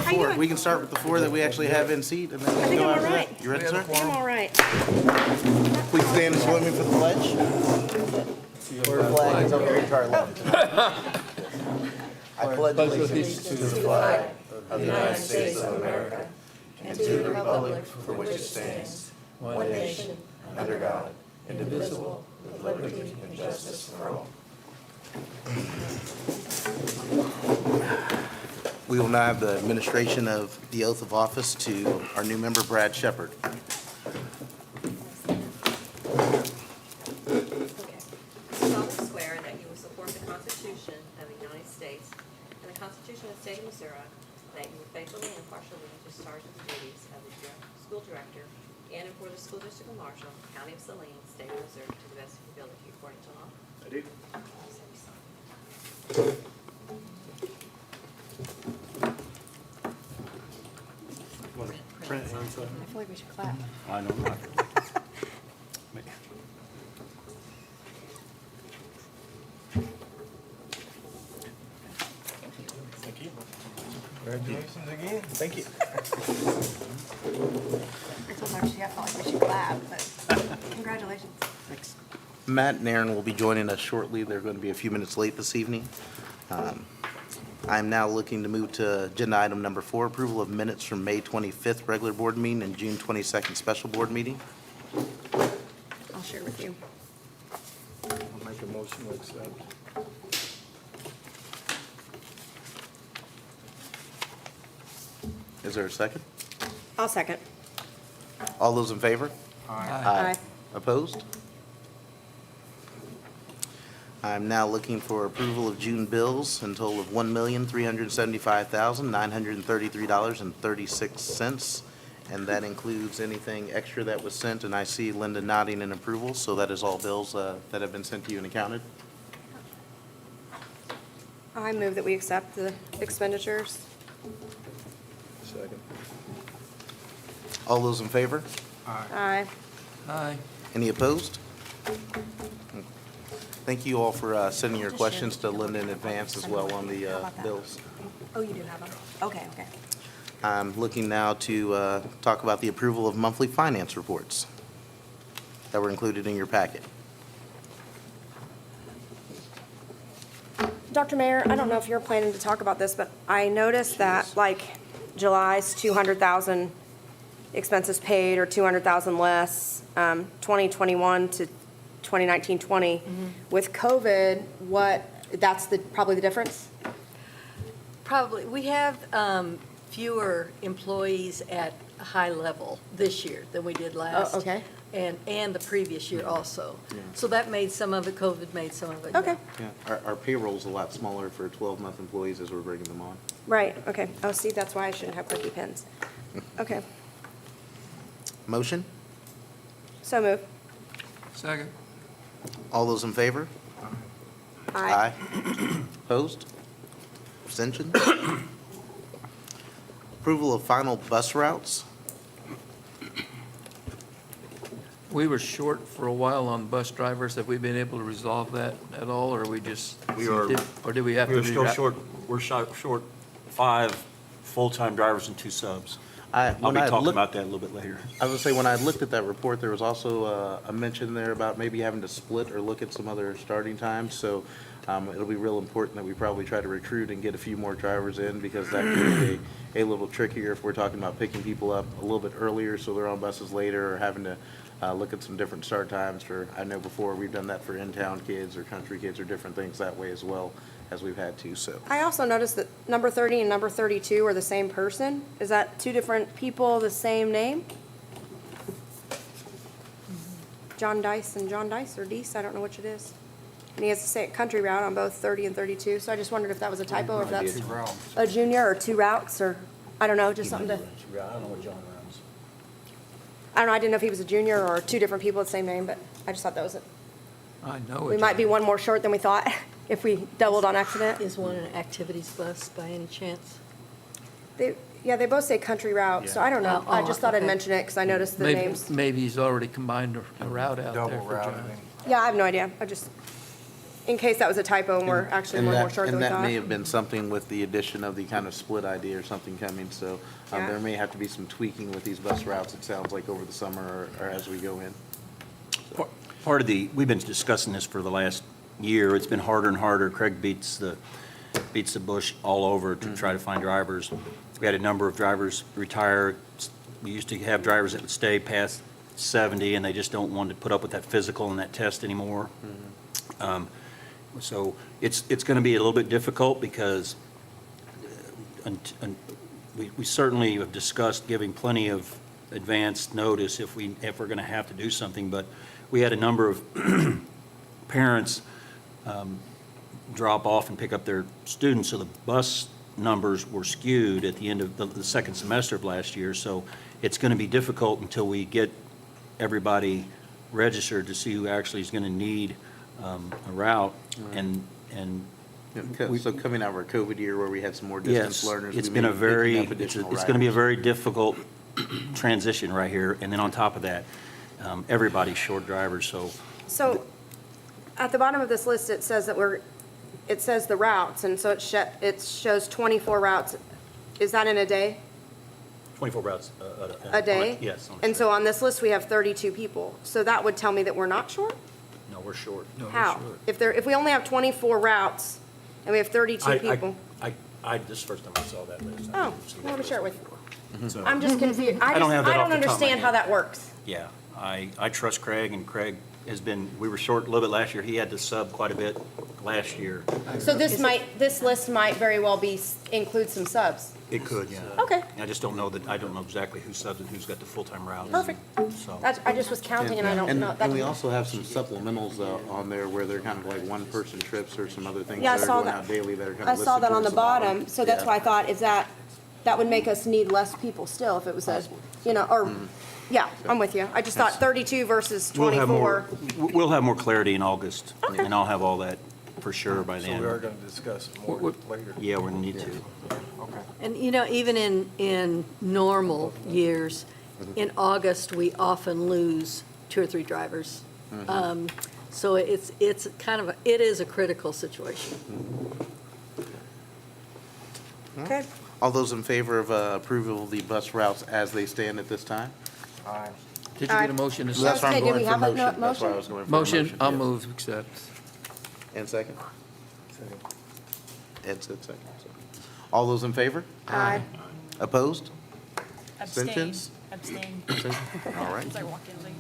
How you doing? We can start with the four that we actually have in seat, and then I we think can go I'm after all that. right. You ready, sir? I think I'm all right. Please stand and join me for the pledge. Where the flag is over here to our left. I pledge allegiance to the flag of the United States of America and to the republic for which it stands, one nation, under God, indivisible, with liberty and justice for all. We will now have the administration of the oath of office to our new member, Brad Shepard. Okay. Solemnly swear that you will support the Constitution of the United States and the Constitution of the State of Missouri, that you will faithfully and impartially discharge the duties of the school director and for the school district of Marshall, County of Saline, State of Missouri, to the best of your ability, according to law. I do. I feel like we should clap. I know not. Thank you. Congratulations again. Thank you. I told Marcy I felt like we should clap, but congratulations. Thanks. Matt and Aaron will be joining us shortly. They're going to be a few minutes late this evening. I'm now looking to move to agenda item number 4, approval of minutes from May 25th regular board meeting and June 22nd special board meeting. I'll share with you. I'll make a motion to accept. Is there a second? I'll second. All those in favor? Aye. Opposed? I'm now looking for approval of June bills in total of $1,375,933.36. And that includes anything extra that was sent, and I see Linda nodding in approval, so that is all bills that have been sent to you and accounted. I move that we accept the expenditures. Second. All those in favor? Aye. Aye. Any opposed? Thank you all for sending your questions to Linda in advance as well on the bills. Oh, you do have them? Okay, okay. I'm looking now to talk about the approval of monthly finance reports that were included in your packet. Dr. Mayor, I don't know if you're planning to talk about this, but I noticed that like July's 200,000 expenses paid or 200,000 less, 2021 to 2019-20. With COVID, that's probably the difference? Probably. We have fewer employees at a high level this year than we did last. Oh, okay. And the previous year also. So that made some of it, COVID made some of it. yeah. Okay, Yeah, our payroll's a lot smaller for 12-month employees as we're bringing them on. right, okay. Oh, see, that's why I shouldn't have cookie pens. Okay, Motion? so move. Second. All those in favor? Aye. Opposed? Abstention? Approval of final bus routes? We were short for a while on bus drivers. Have we been able to resolve that at all, or we just? We are- Or do we have to? We're still reroute? short, we're short 5 full-time drivers and 2 subs. I'll When be I talking looked- about that a little bit later. I was gonna say, when I looked at that report, there was also a mention there about maybe having to split or look at some other starting times. So it'll be real important that we probably try to recruit and get a few more drivers in, because that could be a little trickier if we're talking about picking people up a little bit earlier so they're on buses later, or having to look at some different start times for, I know before we've done that for in-town kids or country kids or different things that way as well as we've had to, so. I also noticed that number 30 and number 32 are the same person. Is that two different people, the same name? John Dice and John Dice, or Deese, I don't know which it is. And he has to say country route on both 30 and 32, so I just wondered if that was a typo, or if that's a junior, or 2 routes, or, I don't know, just something to, I don't know what John runs. I don't know, I didn't know if he was a junior or 2 different people with the same name, but I just thought that was it. I know. We might be one more short than we thought, if we doubled on accident. Is one an activities bus by any chance? Yeah, they both say country route, so I don't know. Oh, I just thought I'd okay. mention it, because I noticed the names. Maybe he's already combined a route out there for John. Yeah, I have no idea. I just in case that was a typo and we're actually And more that, short than and we that may thought. have been something with the addition of the kind of split idea or something coming, so Yeah. there may have to be some tweaking with these bus routes, it sounds like, over the summer or as we go in. Part of we've been discussing this for the last year. It's been harder and harder. Craig beats the bush all over to try to find drivers. We had a number of drivers retire. We used to have drivers that would stay past 70, and they just don't want to put up with that physical and that test anymore. So it's going to be a little bit difficult because we certainly have discussed giving plenty of advanced notice if we're going to have to do something, but we had a number of parents drop off and pick up their students, so the bus numbers were skewed at the end of the second semester of last year. So it's going to be difficult until we get everybody registered to see who actually is going to need a route. And So coming out of our COVID year where we had some more distance yes, learners. it's we been may a be very, picking up it's additional going to be a riders. very difficult transition right here. And then on top of that, everybody's short drivers, so. So at the bottom of this list, it says that it says the routes, and so it shows 24 routes. Is that in a day? 24 routes. A day? Yes. And so on this list, we have 32 people. So that would tell me that we're not short? No, we're short. No, we're How? short. If we only have 24 routes and we have 32 people? This is the first time I saw that list. Oh, let me share it with you. So, I'm just confused. I don't have that I off don't the top of my understand how head. that works. yeah, I trust Craig, and Craig we were short a little bit last year. He had to sub quite a bit last year. So this list might very well include some subs. It could, yeah. Okay. I just don't know exactly who's subbed and who's got the full-time routes. Perfect. So, I just was counting and I don't know. And we also have some supplementals on there where they're kind of like one-person trips or some other things Yeah, I that are saw going that. out daily that are kind I of listed saw that on towards the bottom, so that's Yeah. why I thought, that would make us need less people still if it was yeah, I'm with you. I just thought 32 versus we'll have 24. we'll have more clarity in August, and I'll have all that for sure by then. So we are going to discuss it more later. Yeah, we're gonna need to. And, even in normal years, in August, we often lose 2 or 3 drivers. So it's it is a critical situation. Okay. All those in favor of approval of the bus routes as they stand at this time? Aye. Did you get a motion? So that's why I'm Okay, do going we for have a motion. That's why I motion? was going for a Motion, I'll yes. move to accept. And second? Ed said second. so. All those in favor? Aye. Opposed? Abstain. Abstentions? Abstain. All right. Since I walked in late.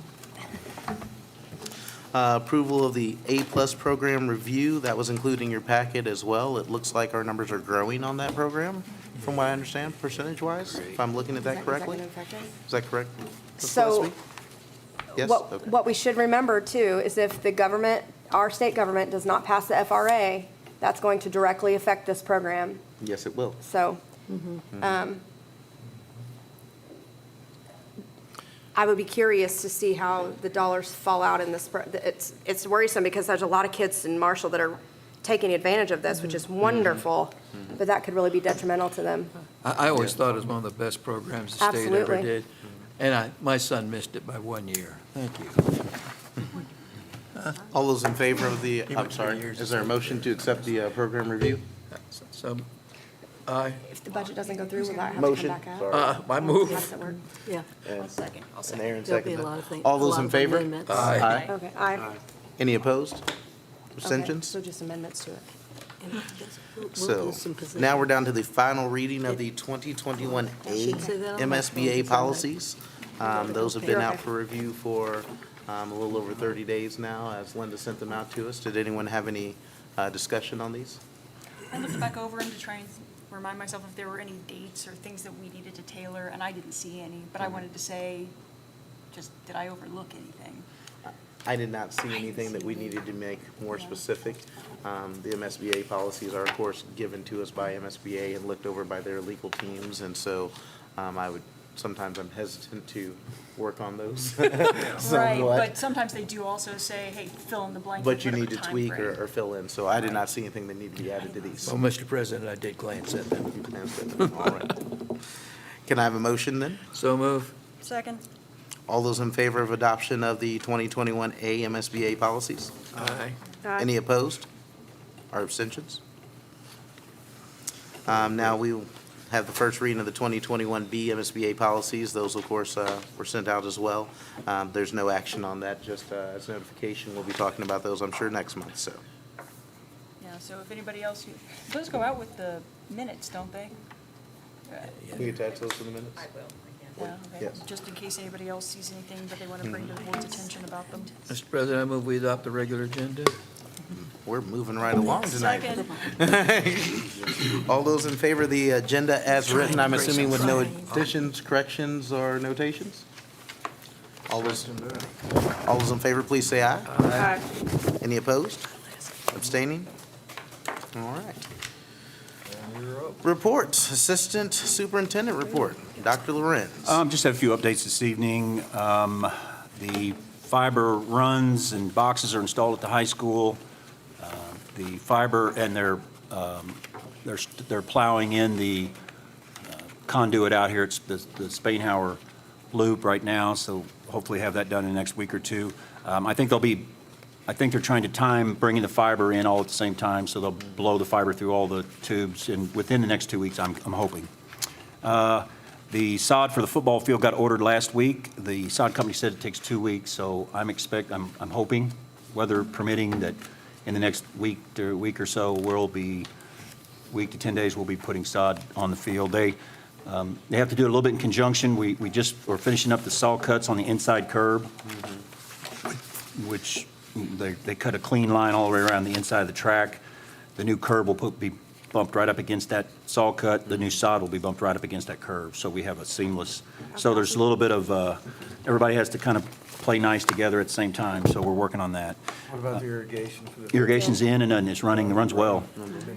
Approval of the A-plus program review, that was included in your packet as well. It looks like our numbers are growing on that program, from what I understand, percentage-wise, if I'm looking at that correctly. Is that correct? Ms. So, Gillespie? Yes? Okay. What we should remember too is if the government, our state government does not pass the FRA, that's going to directly affect this program. Yes, it will. So, I would be curious to see how the dollars fall out in this. It's worrisome because there's a lot of kids in Marshall that are taking advantage of this, which is wonderful, but that could really be detrimental to them. I always thought it was one of the best programs the state ever Absolutely. did. And my son missed it by 1 year. Thank you. All those in favor of the, He I'm went sorry, 3 years. is there a motion to accept the program review? So, aye. If the budget doesn't go through, will that have to Motion. come back out? Sorry. I How move. does it work? Yeah, And I'll second. and Aaron there'll be seconded. a lot of things. All a those lot in of favor? amendments. Aye. Okay, aye. Any opposed? Okay, Abstentions? So just amendments to it. And we'll So, do some positions. now we're down to the final reading of the 2021 A Should say that on my phone, MSBA isn't it? policies. Those have been You're out okay. for review for a little over 30 days now, as Linda sent them out to us. Did anyone have any discussion on these? I looked back over them to try and remind myself if there were any dates or things that we needed to tailor, and I didn't see any, but I wanted to say, did I overlook anything? I did not see anything that we needed to make more specific. The MSBA policies are, of course, given to us by MSBA and looked over by their legal teams, and so sometimes I'm hesitant to work on those. Right, somewhat. but sometimes they do also say, hey, fill in the blank. But you with need to whatever tweak timeframe. or fill in, so I did not see anything that needed to be added to these. Well, Mr. President, I did glance at them. All right. Can I have a motion then? So move. Second. All those in favor of adoption of the 2021 A MSBA policies? Aye. Any opposed? or abstentions? Now we will have the first reading of the 2021B MSBA policies. Those, of course, were sent out as well. There's no action on that, just as notification. We'll be talking about those, I'm sure, next month, so. Yeah, so if anybody else, those go out with the minutes, don't they? Can you attach those to the minutes? I will, Yeah, okay. Yes. Just in case anybody else sees anything that they want to bring to the board's attention about them. Mr. President, I move we adopt the regular agenda. We're moving right along tonight. Second. All those in favor of the agenda as written, I'm assuming with no additions, corrections, or notations? All those in favor, please say aye. Aye. Any opposed? Abstaining? All right. Reports, Assistant Superintendent report, Dr. Lorenz. Just had a few updates this evening. The fiber runs and boxes are installed at the high school. The fiber, and they're plowing in the conduit out here. It's the Spainhauer loop right now, so hopefully have that done in the next week or two. I think they're trying to time bringing the fiber in all at the same time, so they'll blow the fiber through all the tubes within the next 2 weeks, I'm hoping. The sod for the football field got ordered last week. The sod company said it takes 2 weeks, so I'm hoping, weather permitting, that in the next week or so, week to 10 days, we'll be putting sod on the field. They have to do it a little bit in conjunction. We're finishing up the saw cuts on the inside curb, which they cut a clean line all the way around the inside of the track. The new curb will be bumped right up against that saw cut. The new sod will be bumped right up against that curve. So we have a seamless, so there's a little bit of, everybody has to kind of play nice together at the same time. So we're working on that. What about the irrigation for the? Irrigation's in and it's running, it runs well.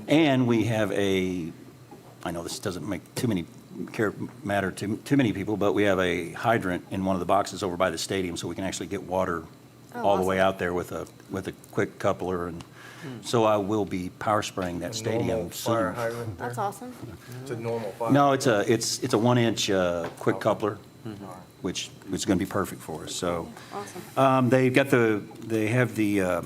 And we have I know this doesn't make matter to too many people, but we have a hydrant in one of the boxes over by the stadium, so we can actually get water all the way out there with a quick coupler. And so I will be power spraying that A stadium normal fire soon. hydrant there? That's awesome. It's a normal fire. No, it's a 1-inch quick coupler, which is going to be perfect for us. So Awesome. they have the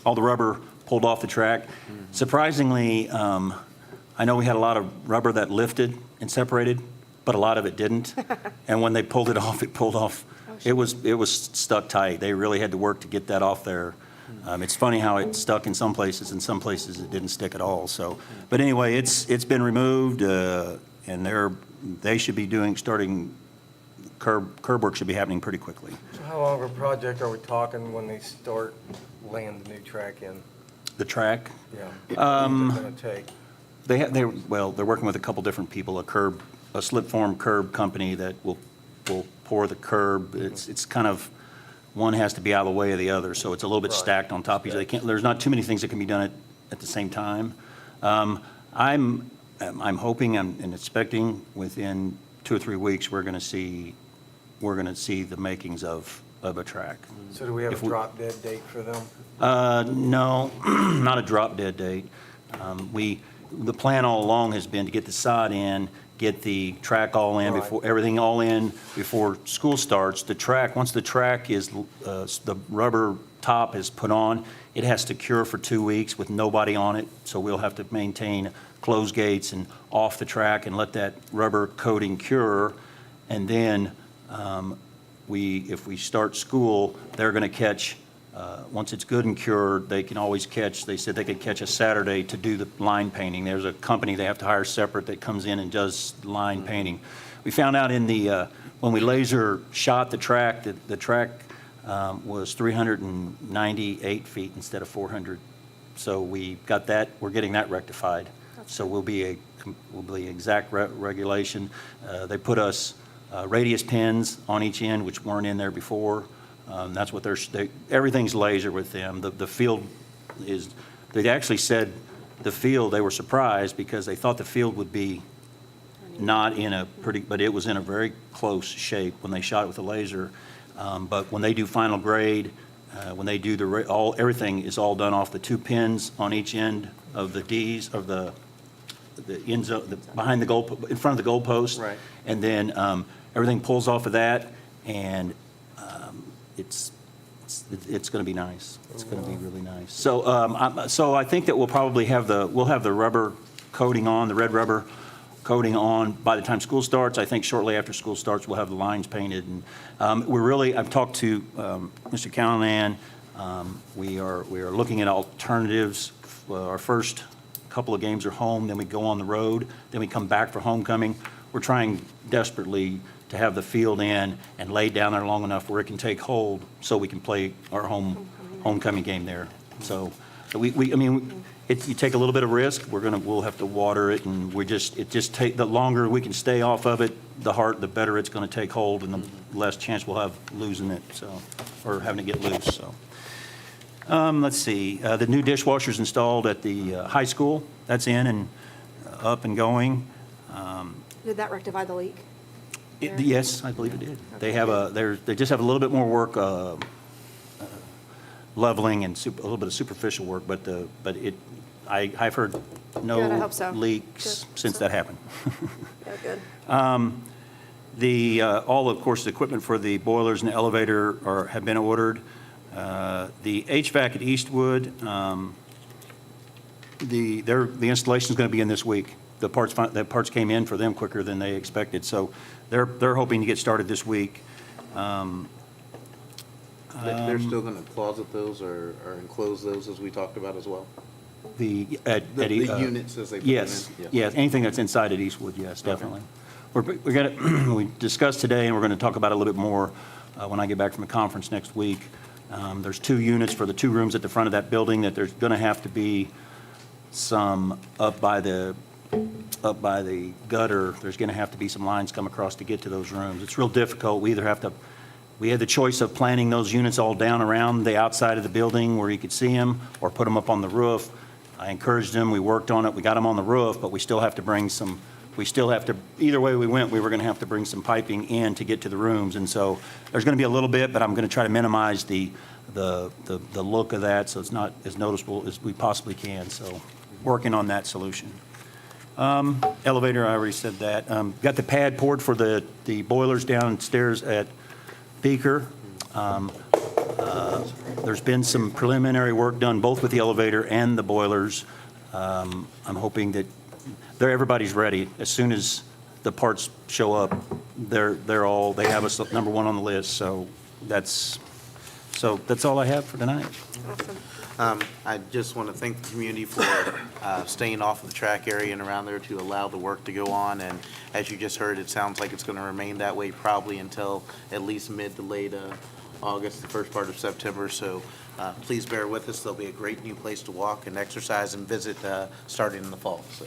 all the rubber pulled off the track. Surprisingly, I know we had a lot of rubber that lifted and separated, but a lot of it didn't. And when they pulled it off, it pulled off. It was stuck tight. They really had to work to get that off there. It's funny how it stuck in some places, and some places it didn't stick at all. So, but anyway, it's been removed, and they should be starting curb work should be happening pretty quickly. So how long of a project are we talking when they start laying the new track in? The track, Yeah. What's it gonna take? they're working with a couple different people, a slip form curb company that will pour the curb. It's kind of, one has to be out of the way of the other, so it's a little bit Right. stacked on top of each other. There's not too many things that can be done at the same time. I'm hoping and expecting within 2 or 3 weeks, we're going to see the makings of a track. So do we have If a we- drop dead date for them? No, not a drop dead date. The plan all along has been to get the sod in, get the track all in, Right. everything all in before school starts. The track, once the track is, the rubber top is put on, it has to cure for 2 weeks with nobody on it. So we'll have to maintain closed gates and off the track and let that rubber coating cure. And then if we start school, they're going to catch, once it's good and cured, they can always catch, they said they could catch a Saturday to do the line painting. There's a company they have to hire separate that comes in and does line painting. We found out when we laser shot the track, that the track was 398 feet instead of 400. So we got that, we're getting that rectified. So we'll be exact regulation. They put us radius pins on each end, which weren't in there before. That's what everything's laser with them. The field is, they actually said the field, they were surprised because they thought the field would be not in a pretty, but it was in a very close shape when they shot it with a laser. But when they do final grade, when they do everything is all done off the 2 pins on each end of the Ds of the end zone, behind the goal, in front of the goal post. Right. And then everything pulls off of that, and it's it's going to be nice. It's going to be really nice. So I think that we'll probably have the rubber coating on, the red rubber coating on by the time school starts. I think shortly after school starts, we'll have the lines painted. And I've talked to Mr. Callahan. We are looking at alternatives. Our first couple of games are home, then we go on the road, then we come back for homecoming. We're trying desperately to have the field in and laid down there long enough where it can take hold so we can play our homecoming game there. So you take a little bit of risk. We'll have to water it, and the longer we can stay off of it, the better it's going to take hold, and the less chance we'll have losing it, or having to get loose. So, let's see. The new dishwasher's installed at the high school. That's in and up and going. Did that rectify the leak? Yes, I believe it did. They just have a little bit more work, leveling and a little bit of superficial work, but I've heard no Good, I hope so. leaks Good. since that happened. Yeah, good. Of course, the equipment for the boilers and the elevator have been ordered. The HVAC at Eastwood, the installation is going to be in this week. The parts came in for them quicker than they expected, so they're hoping to get started this week. They're still going to closet those or enclose those as we talked about as well? The units as they put them in? Yes, yes, anything that's inside at Eastwood, yes, definitely. We discussed today, and we're going to talk about it a little bit more when I get back from the conference next week. There's 2 units for the 2 rooms at the front of that building that there's going to have to be some up by the gutter. There's going to have to be some lines come across to get to those rooms. It's real difficult. We had the choice of planting those units all down around the outside of the building where you could see them, or put them up on the roof. I encouraged them. We worked on it. We got them on the roof, but we still have to either way we went, we were going to have to bring some piping in to get to the rooms. And so there's going to be a little bit, but I'm going to try to minimize the look of that so it's not as noticeable as we possibly can. So working on that solution. Elevator, I already said that. Got the pad poured for the boilers downstairs at Beaker. There's been some preliminary work done both with the elevator and the boilers. I'm hoping that everybody's ready. As soon as the parts show up, they have us number 1 on the list. So that's all I have for tonight. I just want to thank the community for staying off of the track area and around there to allow the work to go on. And as you just heard, it sounds like it's going to remain that way probably until at least mid to late August, the first part of September. So please bear with us. There'll be a great new place to walk and exercise and visit starting in the fall. So,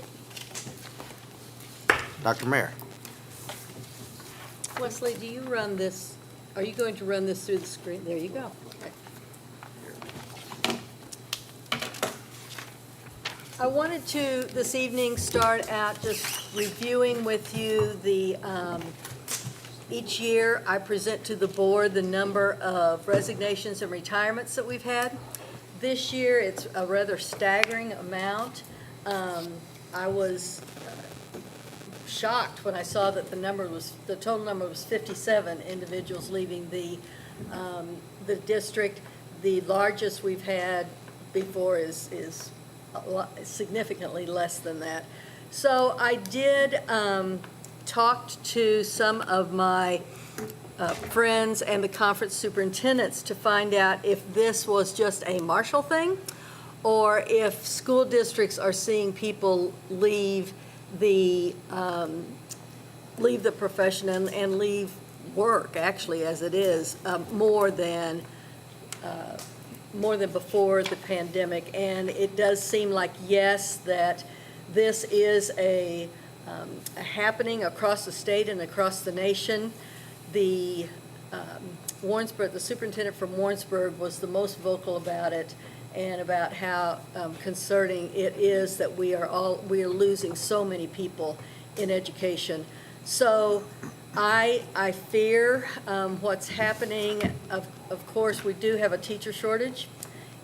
Dr. Mayer. Wesley, do you run this, are you going to run this through the screen? There you go. Okay. I wanted to, this evening, start out just reviewing with you each year I present to the board the number of resignations and retirements that we've had. This year, it's a rather staggering amount. I was shocked when I saw that the total number was 57 individuals leaving the district. The largest we've had before is significantly less than that. So I did talked to some of my friends and the conference superintendents to find out if this was just a Marshall thing, or if school districts are seeing people leave the profession and leave work, actually, as it is, more than before the pandemic. And it does seem like, yes, that this is a happening across the state and across the nation. The Warrensburg, the superintendent from Warrensburg was the most vocal about it, and about how concerning it is that we are losing so many people in education. So I fear what's happening. Of course, we do have a teacher shortage.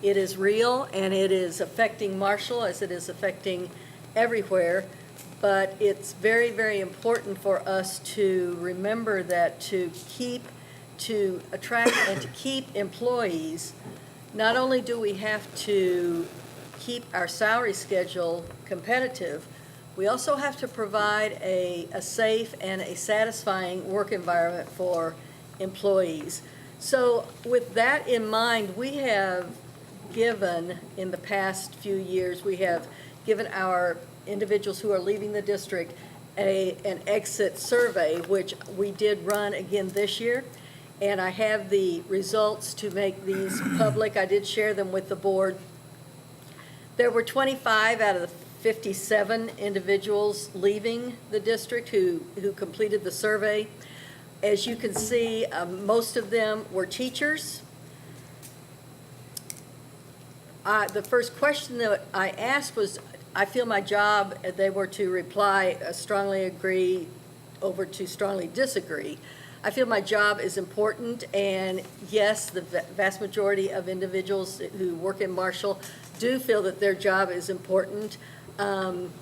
It is real, and it is affecting Marshall as it is affecting everywhere. But it's very, very important for us to remember that to keep to attract and to keep employees, not only do we have to keep our salary schedule competitive, we also have to provide a safe and a satisfying work environment for employees. So with that in mind, we have given, in the past few years, we have given our individuals who are leaving the district an exit survey, which we did run again this year. And I have the results to make these public. I did share them with the board. There were 25 out of the 57 individuals leaving the district who completed the survey. As you can see, most of them were teachers. The first question that I asked was, I feel my job, they were to reply strongly agree over to strongly disagree. I feel my job is important, and yes, the vast majority of individuals who work in Marshall do feel that their job is important. And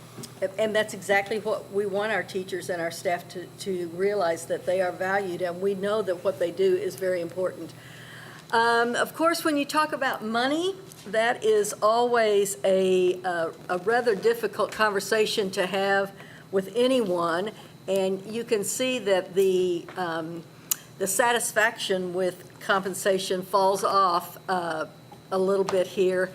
that's exactly what we want our teachers and our staff to realize, that they are valued, and we know that what they do is very important. Of course, when you talk about money, that is always a rather difficult conversation to have with anyone, and you can see that the satisfaction with compensation falls off a little bit here.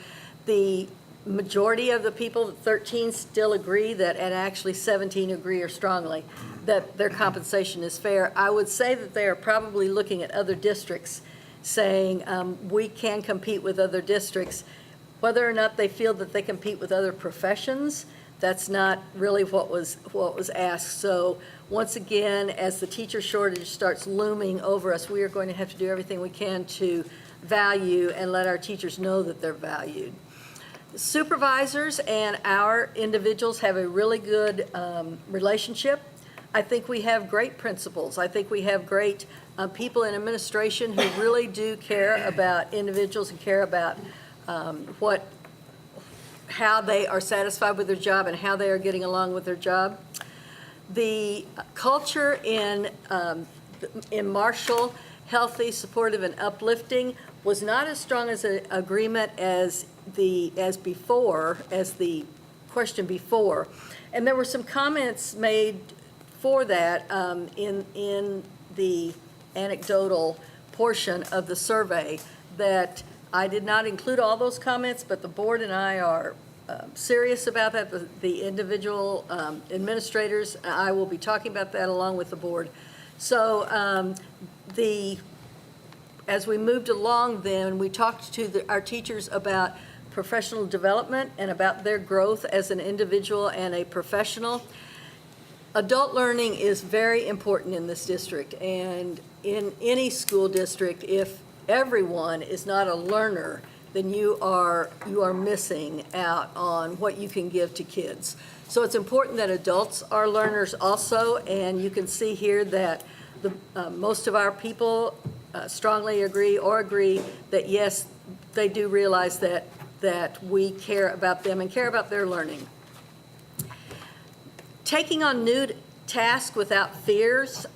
The majority of the people, 13 still agree that, and actually 17 agree or strongly, that their compensation is fair. I would say that they are probably looking at other districts, saying we can compete with other districts. Whether or not they feel that they compete with other professions, that's not really what was asked. So once again, as the teacher shortage starts looming over us, we are going to have to do everything we can to value and let our teachers know that they're valued. Supervisors and our individuals have a really good relationship. I think we have great principals. I think we have great people in administration who really do care about individuals and care about how they are satisfied with their job and how they are getting along with their job. The culture in Marshall, healthy, supportive, and uplifting, was not as strong as an agreement as the question before. And there were some comments made for that in the anecdotal portion of the survey that I did not include all those comments, but the board and I are serious about that. The individual administrators, I will be talking about that along with the board. So as we moved along then, we talked to our teachers about professional development and about their growth as an individual and a professional. Adult learning is very important in this district, and in any school district, if everyone is not a learner, then you are missing out on what you can give to kids. So it's important that adults are learners also, and you can see here that most of our people strongly agree that yes, they do realize that we care about them and care about their learning. Taking on new tasks without fears.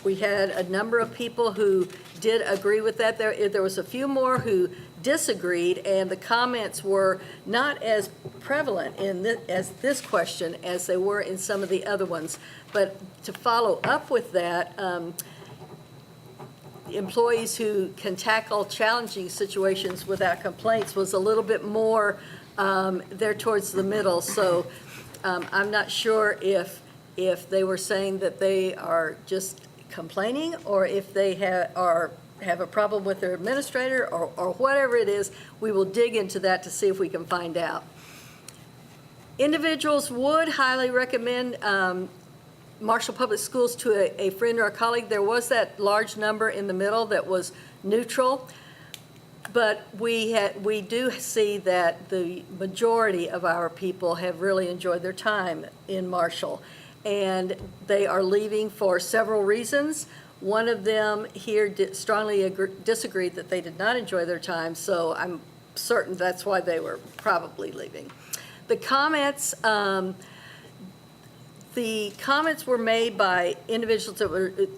We had a number of people who did agree with that. There was a few more who disagreed, and the comments were not as prevalent as this question as they were in some of the other ones. But to follow up with that, employees who can tackle challenging situations without complaints was a little bit more there towards the middle. So I'm not sure if they were saying that they are just complaining, or if they have a problem with their administrator, or whatever it is. We will dig into that to see if we can find out. Individuals would highly recommend Marshall Public Schools to a friend or a colleague. There was that large number in the middle that was neutral, but we do see that the majority of our people have really enjoyed their time in Marshall, and they are leaving for several reasons. One of them here strongly disagreed that they did not enjoy their time, so I'm certain that's why they were probably leaving. The comments, The comments were made by individuals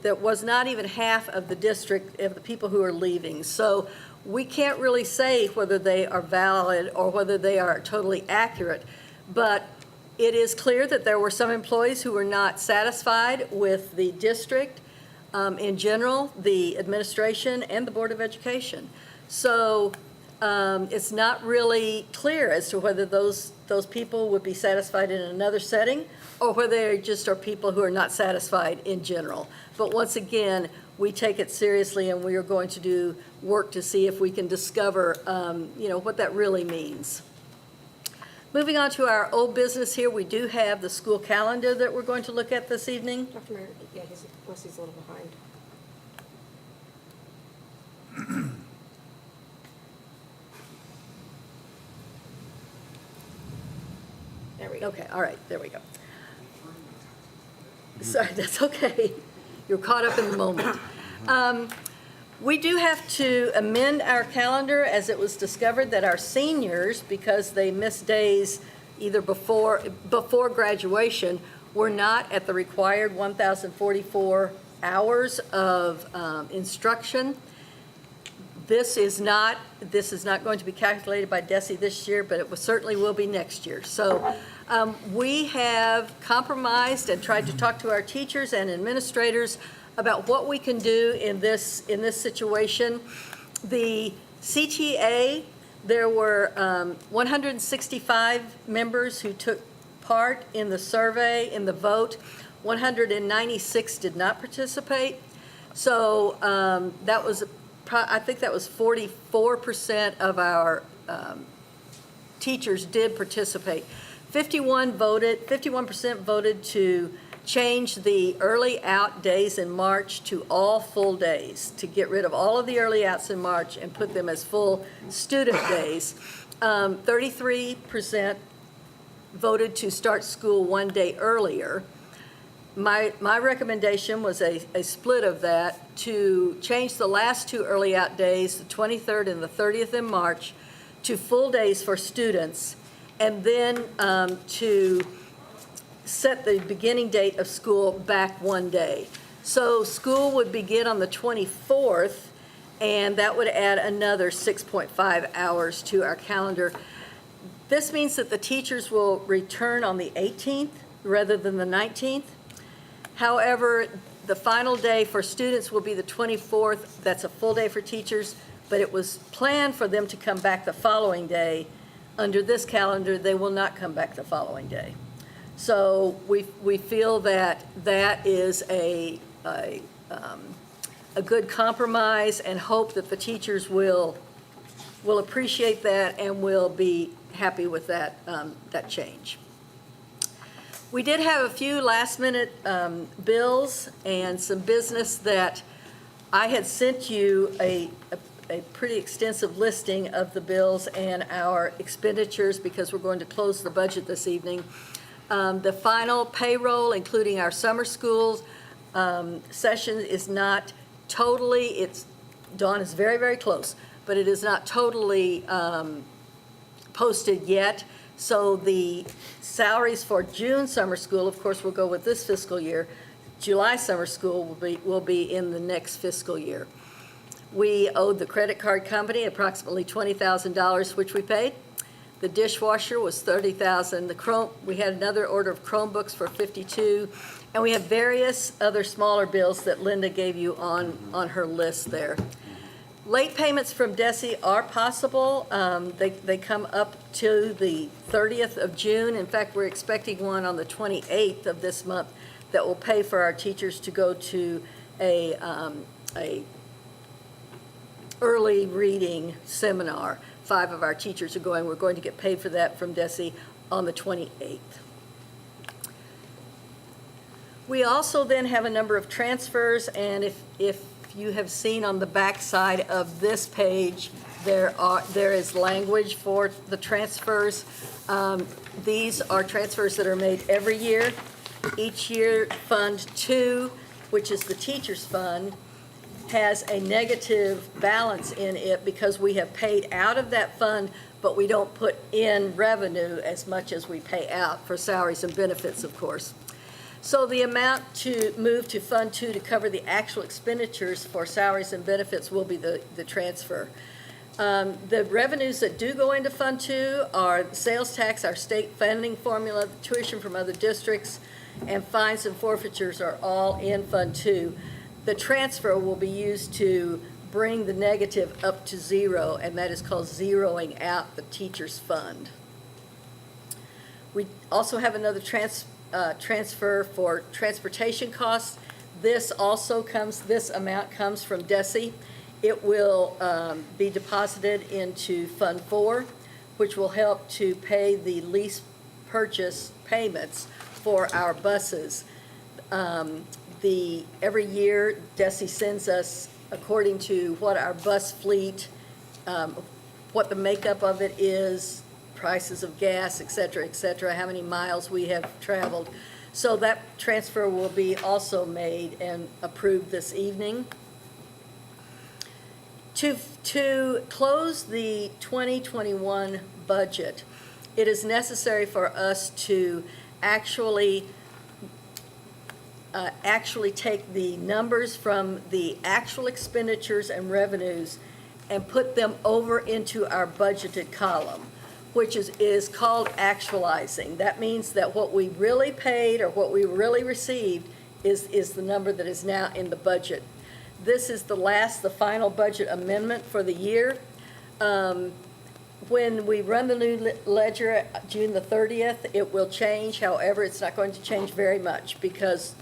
that was not even half of the district of the people who are leaving. So we can't really say whether they are valid or whether they are totally accurate. But it is clear that there were some employees who were not satisfied with the district in general, the administration, and the Board of Education. So it's not really clear as to whether those people would be satisfied in another setting or whether they just are people who are not satisfied in general. But once again, we take it seriously, and we are going to do work to see if we can discover, what that really means. Moving on to our old business here, we do have the school calendar that we're going to look at this evening. Dr. Merritt, yeah, he's a little behind. There we go. Okay, all right, there we go. Sorry, that's okay. You're caught up in the moment. We do have to amend our calendar, as it was discovered that our seniors, because they missed days either before graduation, were not at the required 1,044 hours of instruction. This is not going to be calculated by DESE this year, but it certainly will be next year. So we have compromised and tried to talk to our teachers and administrators about what we can do in this situation. The CTA, there were 165 members who took part in the survey, in the vote. 196 did not participate. So that was, I think that was 44% of our teachers did participate. 51% voted to change the early out days in March to all full days, to get rid of all of the early outs in March and put them as full student days. 33% voted to start school one day earlier. My recommendation was a split of that, to change the last two early out days, the 23rd and the 30th in March, to full days for students, and then to set the beginning date of school back one day. So school would begin on the 24th, and that would add another 6.5 hours to our calendar. This means that the teachers will return on the 18th rather than the 19th. However, the final day for students will be the 24th. That's a full day for teachers, but it was planned for them to come back the following day. Under this calendar, they will not come back the following day. So we feel that that is a good compromise, and hope that the teachers will appreciate that and will be happy with that change. We did have a few last-minute bills and some business that I had sent you a pretty extensive listing of the bills and our expenditures, because we're going to close the budget this evening. The final payroll, including our summer schools session, is not totally, Dawn is very, very close, but it is not totally posted yet. So the salaries for June summer school, of course, will go with this fiscal year. July summer school will be in the next fiscal year. We owed the credit card company approximately $20,000, which we paid. The dishwasher was $30,000. We had another order of Chromebooks for $52,000, and we have various other smaller bills that Linda gave you on her list there. Late payments from DESE are possible. They come up to the 30th of June. In fact, we're expecting one on the 28th of this month that will pay for our teachers to go to a early reading seminar. 5 of our teachers are going. We're going to get paid for that from DESE on the 28th. We also then have a number of transfers, and if you have seen on the back side of this page, there is language for the transfers. These are transfers that are made every year. Each year, Fund 2, which is the teacher's fund, has a negative balance in it because we have paid out of that fund, but we don't put in revenue as much as we pay out for salaries and benefits, of course. So the amount to move to Fund 2 to cover the actual expenditures for salaries and benefits will be the transfer. The revenues that do go into Fund 2 are sales tax, our state funding formula, tuition from other districts, and fines and forfeitures are all in Fund 2. The transfer will be used to bring the negative up to zero, and that is called zeroing out the teacher's fund. We also have another transfer for transportation costs. This amount comes from DESI. It will be deposited into Fund 4, which will help to pay the lease purchase payments for our buses. Every year, DESI sends us, according to what our bus fleet, what the makeup of it is, prices of gas, et cetera, how many miles we have traveled. So that transfer will be also made and approved this evening. To close the 2021 budget, it is necessary for us to actually take the numbers from the actual expenditures and revenues and put them over into our budgeted column, which is called actualizing. That means that what we really paid or what we really received is the number that is now in the budget. This is the final budget amendment for the year. When we run the new ledger June the 30th, it will change. However, it's not going to change very much because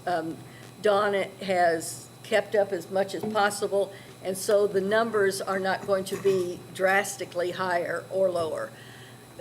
Dawn has kept up as much as possible, and so the numbers are not going to be drastically higher or lower.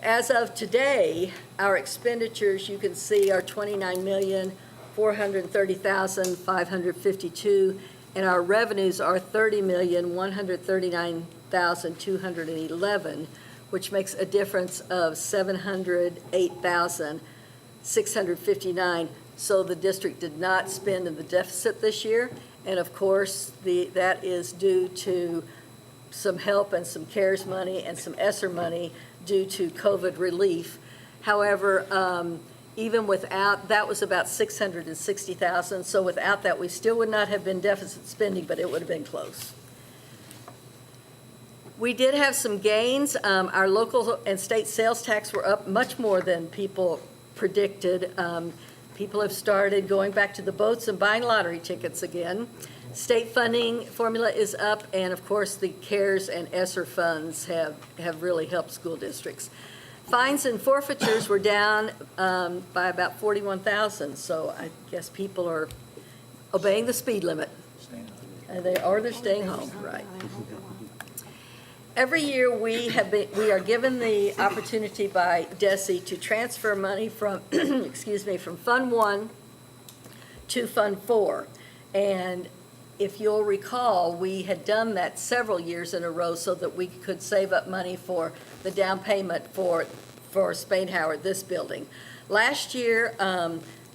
As of today, our expenditures, you can see, are $29,430,552, and our revenues are $30,139,211, which makes a difference of $708,659. So the district did not spend in the deficit this year, and of course, that is due to some help and some CARES money and some ESSER money due to COVID relief. However, even without, that was about $660,000, so without that, we still would not have been deficit spending, but it would have been close. We did have some gains. Our local and state sales tax were up much more than people predicted. People have started going back to the boats and buying lottery tickets again. State funding formula is up, and of course, the CARES and ESSER funds have really helped school districts. Fines and forfeitures were down by about 41,000, so I guess people are obeying the speed limit. They're staying home, right. Every year, we are given the opportunity by DESI to transfer money from, from Fund 1 to Fund 4. And if you'll recall, we had done that several years in a row so that we could save up money for the down payment for Spain Howard, this building. Last year,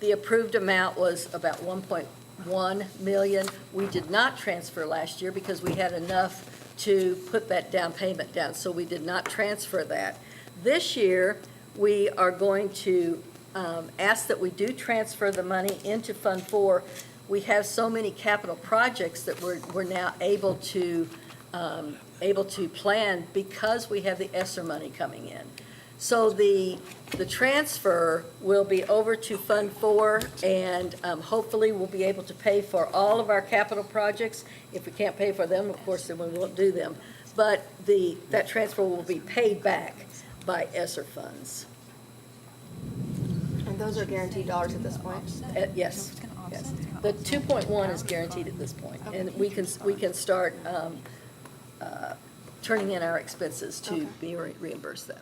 the approved amount was about $1.1 million. We did not transfer last year because we had enough to put that down payment down, so we did not transfer that. This year, we are going to ask that we do transfer the money into Fund 4. We have so many capital projects that we're now able to plan because we have the ESSER money coming in. So the transfer will be over to Fund 4, and hopefully we'll be able to pay for all of our capital projects. If we can't pay for them, of course, then we won't do them. But that transfer will be paid back by ESSER funds. And those are guaranteed dollars at this point? Yes. Yes. The 2.1 is guaranteed at this point, and we can start turning in our expenses to be reimbursed then.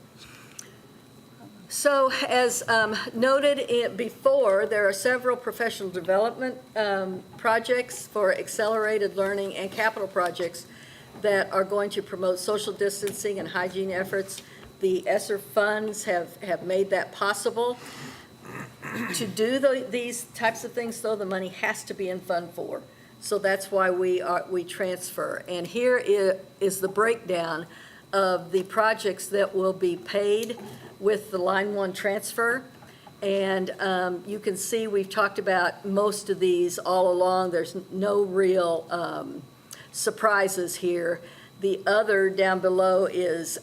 So as noted before, there are several professional development projects for accelerated learning and capital projects that are going to promote social distancing and hygiene efforts. The ESSER funds have made that possible. To do these types of things, though, the money has to be in Fund 4. So that's why we transfer. And here is the breakdown of the projects that will be paid with the Line 1 transfer. And you can see, we've talked about most of these all along. There's no real surprises here. The other down below is,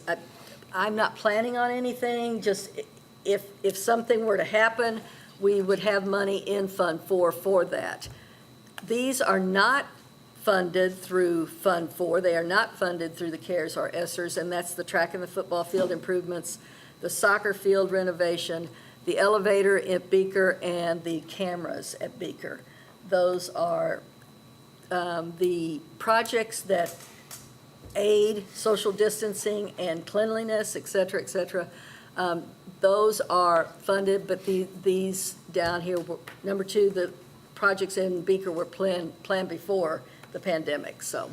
I'm not planning on anything, just if something were to happen, we would have money in Fund 4 for that. These are not funded through Fund 4. They are not funded through the CARES or ESSERS, and that's the track and the football field improvements, the soccer field renovation, the elevator at Beaker, and the cameras at Beaker. Those are the projects that aid social distancing and cleanliness, et cetera, et cetera. Those are funded, but these down here, number 2, the projects in Beaker were planned before the pandemic, so.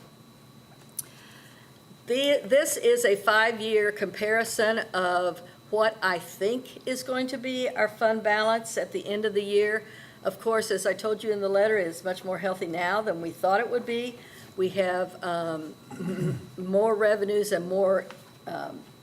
This is a 5-year comparison of what I think is going to be our fund balance at the end of the year. Of course, as I told you in the letter, it is much more healthy now than we thought it would be. We have more revenues and more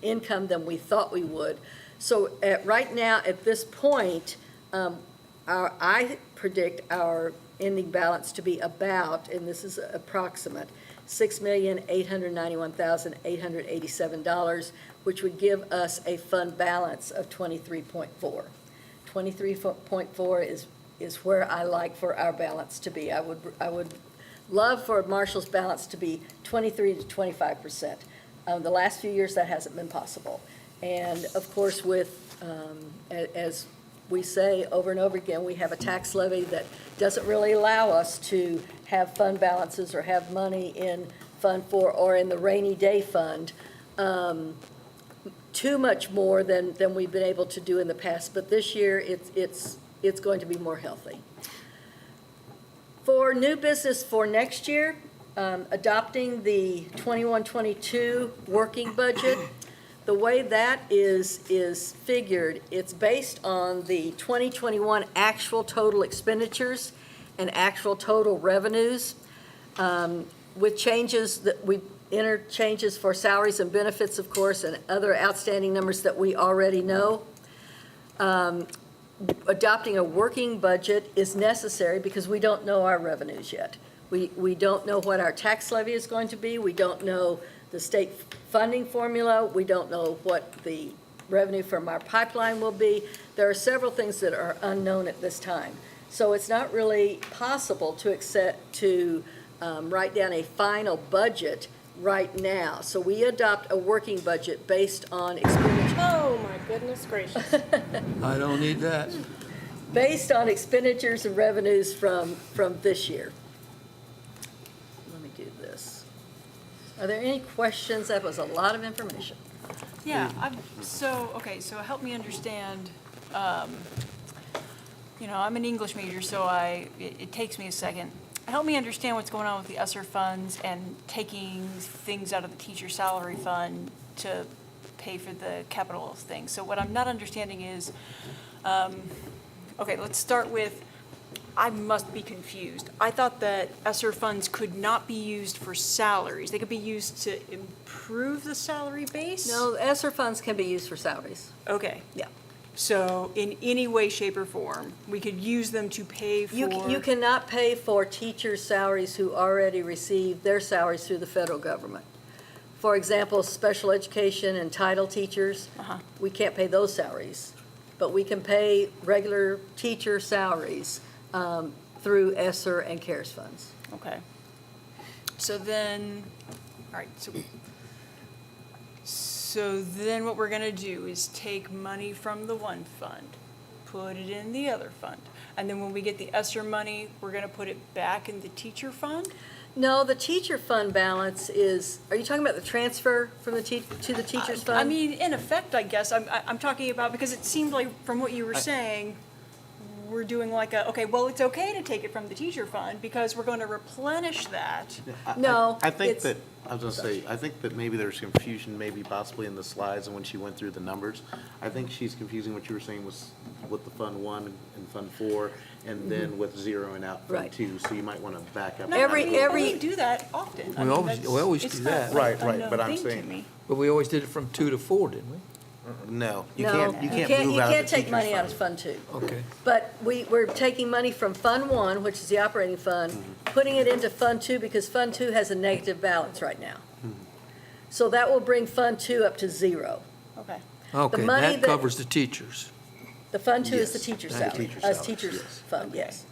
income than we thought we would. So right now, at this point, I predict our ending balance to be about, and this is approximate, $6,891,887, which would give us a fund balance of 23.4. 23.4 is where I like for our balance to be. I would love for Marshall's balance to be 23 to 25%. The last few years, that hasn't been possible. And of course, with, as we say over and over again, we have a tax levy that doesn't really allow us to have fund balances or have money in Fund 4 or in the rainy day fund too much more than we've been able to do in the past. But this year, it's going to be more healthy. For new business for next year, adopting the 21-22 working budget, the way that is figured, it's based on the 2021 actual total expenditures and actual total revenues, with changes that we enter changes for salaries and benefits, of course, and other outstanding numbers that we already know. Adopting a working budget is necessary because we don't know our revenues yet. We don't know what our tax levy is going to be. We don't know the state funding formula. We don't know what the revenue from our pipeline will be. There are several things that are unknown at this time. So it's not really possible to write down a final budget right now. So we adopt a working budget based on expenditure. Oh, my goodness gracious. I don't need that. Based on expenditures and revenues from this year. Let me do this. Are there any questions? That was a lot of information. Yeah, so help me understand, I'm an English major, so it takes me a second. Help me understand what's going on with the ESSER funds and taking things out of the teacher salary fund to pay for the capital thing. So what I'm not understanding is, let's start with, I must be confused. I thought that ESSER funds could not be used for salaries. They could be used to improve the salary base? No, ESSER funds can be used for salaries. Okay. Yeah. So in any way, shape, or form, we could use them to pay for... You cannot pay for teachers' salaries who already receive their salaries through the federal government. For example, special education and title teachers, we can't pay those salaries. But we can pay regular teacher salaries through ESSER and CARES funds. Okay. So then, all right, so then what we're going to do is take money from the one fund, put it in the other fund. And then when we get the ESSER money, we're going to put it back in the teacher fund? No, the teacher fund balance is, are you talking about the transfer from the to the teacher's fund? I mean, in effect, I guess, I'm talking about, because it seemed like from what you were saying, we're doing like it's okay to take it from the teacher fund because we're going to replenish that. No, I think it's- that, I was gonna say, I think that maybe there's confusion maybe possibly in the slides and when she went through the numbers. I think she's confusing what you were saying was with the Fund 1 and Fund 4, and then with zeroing out Fund Right. 2, so you might wanna back up. No, we do that often. I mean, We always it's do not that. like Right, an but I'm unknown thing to saying- me. But we always did it from 2 to 4, didn't we? No, you No, can't, you can't move you out of the can't take teacher's money out fund. of Fund 2. Okay. But we're taking money from Fund 1, which is the operating fund, putting it into Fund 2 because Fund 2 has a negative balance right now. So that will bring Fund 2 up to 0. Okay. Okay, money that that- covers the teachers. The Fund 2 is the Yes, teacher's that's salary, teacher's us salaries, teachers' yes. fund, yes.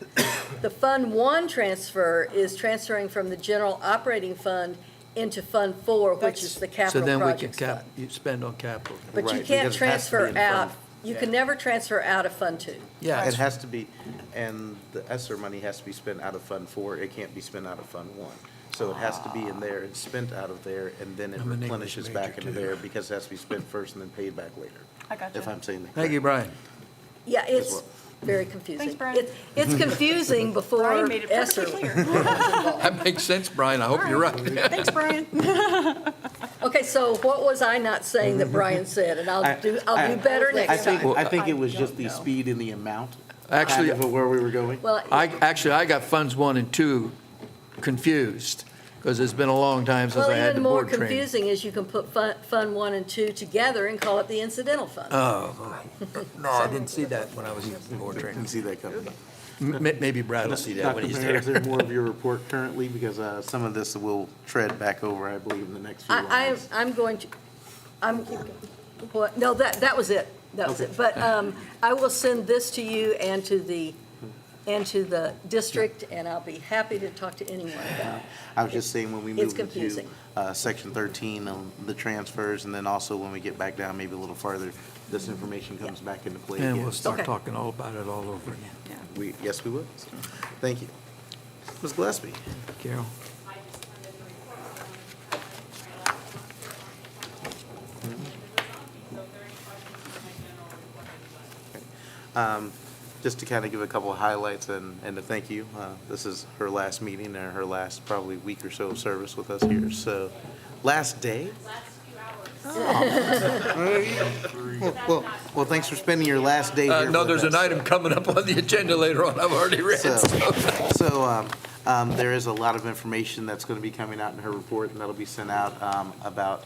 The Fund 1 transfer is transferring from the general operating fund into Fund 4, which is the So capital then we can projects fund. you spend on capital. But you Right, can't because it has to be transfer in out, Fund- you yeah. can never transfer out of Fund 2. Yeah, It has to be, and the ESSER money has to be spent out of Fund 4, it can't be spent out of Fund 1. So it has to be in there and spent out of there, and then it I'm an English replenishes back major, into too. there because it has to be spent first and then paid back later. I got you. If I'm saying that thank you, correctly. Brian. Yeah, it's well. very confusing. Thanks, Brian. It's confusing before Brian made it ESSER. perfectly clear. That makes sense, Brian. I hope you're right. Thanks, Brian. Okay, so what was I not saying that Brian said? And I'll do better I next think, time. I think it was I just don't the know. speed and the amount. Actually- kind of where we were going. Well, I got Funds 1 and 2 confused, because it's been a long time since well, I had the even more board training. confusing is you can put Fund 1 and 2 together and call it the incidental fund. Oh, no, I didn't see that when I was in board You training. see that coming. Maybe Brad will see that when Dr. he's Mayor, there. is there more of your report currently? Because some of this we'll tread back over, I believe, in the next few lines. I'm going to, no, that was it. That was it. But I will send this to you and to the district, and I'll be happy to talk to anyone about it. I was just saying when we It's move into confusing. Section 13, the transfers, and then also when we get back down maybe a little farther, this information comes back into play And again. we'll start Okay. talking all about it all over again. Yes, we will. Thank you. Ms. Gillespie? Carol? Just to kind of give a couple of highlights and to thank you. This is her last meeting or her last probably week or so of service with us here. So, last day? Well, thanks for spending your last day here No, with there's us. an item coming up on the agenda later on, I've already read. There is a lot of information that's going to be coming out in her report, and that'll be sent out about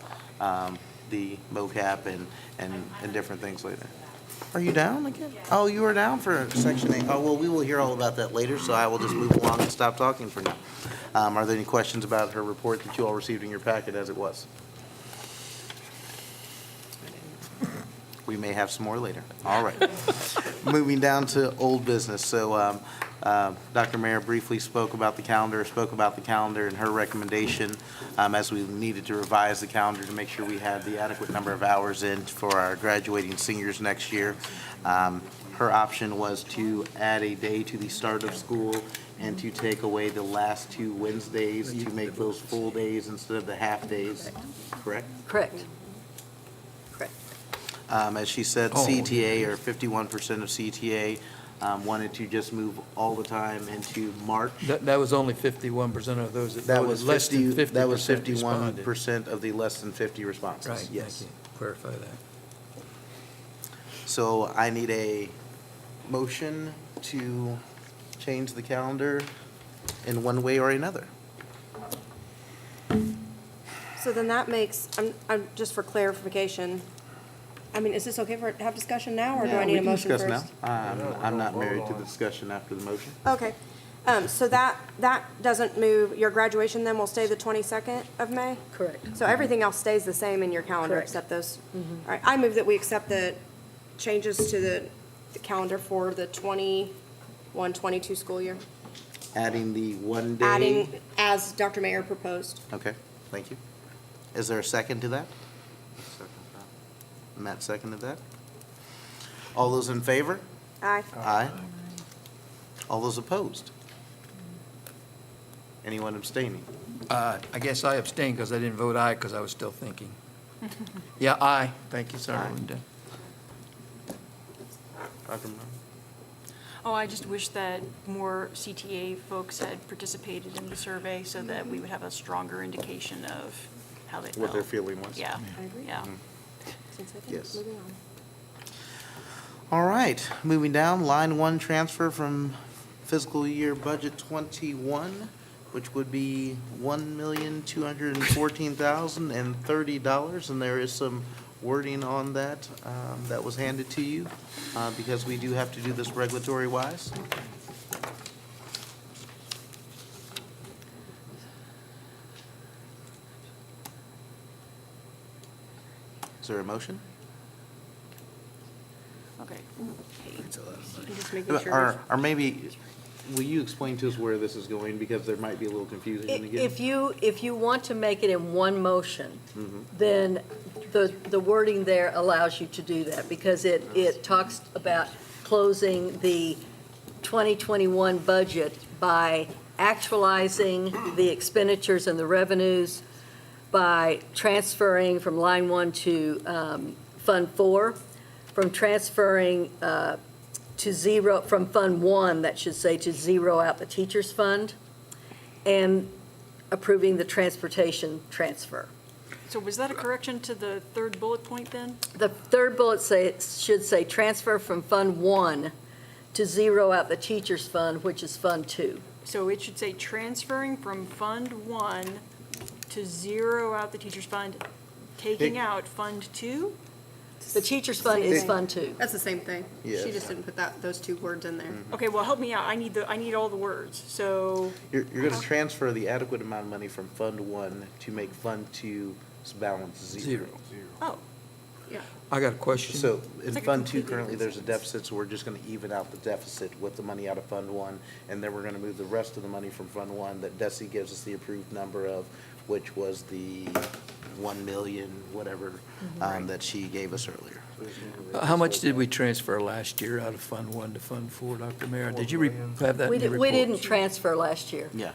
the MOCAP and different things like that. Are you down again? Oh, you were down for Section 8. Oh, well, we will hear all about that later, so I will just move along and stop talking for now. Are there any questions about her report that you all received in your packet as it was? We may have some more later. All right. Moving down to old business. So Dr. Mayer briefly spoke about the calendar and her recommendation as we needed to revise the calendar to make sure we had the adequate number of hours in for our graduating seniors next year. Her option was to add a day to the start of school and to take away the last 2 Wednesdays to make those full days instead of the half days, correct? Correct. As she said, Oh, CTA, or 51% of CTA, wanted to just move all the time into March. That was only 51% of those That was less than 50% That was responded. 51% of the less than 50 Right, responses, thank yes. you. Clarify that. So I need a motion to change the calendar in one way or another. So then that makes, I'm, just for clarification, I mean, is this okay for, to have discussion now, or do I need a motion first? We can discuss now. I'm not married to the discussion after the motion. Okay, so that doesn't move, your graduation then will stay the 22nd of May? Correct. So everything else stays the same in your calendar Correct. except those? All right, I move that we accept the changes to the calendar for the 21-22 school year, Adding the one day. adding as Dr. Mayer proposed. Okay, thank you. Is there a second to that? Matt seconded that. All those in favor? Aye. Aye. All those opposed? Anyone abstaining? I guess I abstained because I didn't vote aye because I was still thinking. Yeah, aye. Thank you, Sarah Aye. Linda. Dr. Moore? Oh, I just wish that more CTA folks had participated in the survey so that we would have a stronger indication of how they felt. What their feeling was? Yeah, I agree. yeah. Since I think Yes. moving on. All right, moving down, line 1 transfer from fiscal year budget 21, which would be $1,214,030, and there is some wording on that that was handed to you, because we do have to do this regulatory-wise. Is there a motion? Okay. Just making sure. Or maybe, will you explain to us where this is going, because there might be a little confusion again? If you want to make it in one motion, then the wording there allows you to do that, because it talks about closing the 2021 budget by actualizing the expenditures and the revenues, by transferring from line 1 to Fund 4, from transferring to zero, from Fund 1, that should say, to zero out the teacher's fund, and approving the transportation transfer. So was that a correction to the third bullet point then? The third bullet should say, transfer from Fund 1 to zero out the teacher's fund, which is Fund 2. So it should say transferring from Fund 1 to zero out the teacher's fund, taking out Fund 2? The teacher's fund is Fund 2. That's the same thing. Yes. She just didn't put those two words in there. Okay, well, help me out. I need all the words. So, You're going to transfer the adequate amount of money from Fund 1 to make Fund 2's balance zero. oh, I got a question. So in It's like a Fund 2, completely currently, there's a different deficit, so we're just going to even out the deficit with the money out of Fund 1, and then we're going to move the rest of the money from Fund 1 that Desi gives us the approved number of, which was the 1 million, whatever, that she gave us earlier. How much did we transfer last year out of Fund 1 to Fund 4, Dr. Mayor? Did you have that in the report? We didn't transfer last year. Yeah.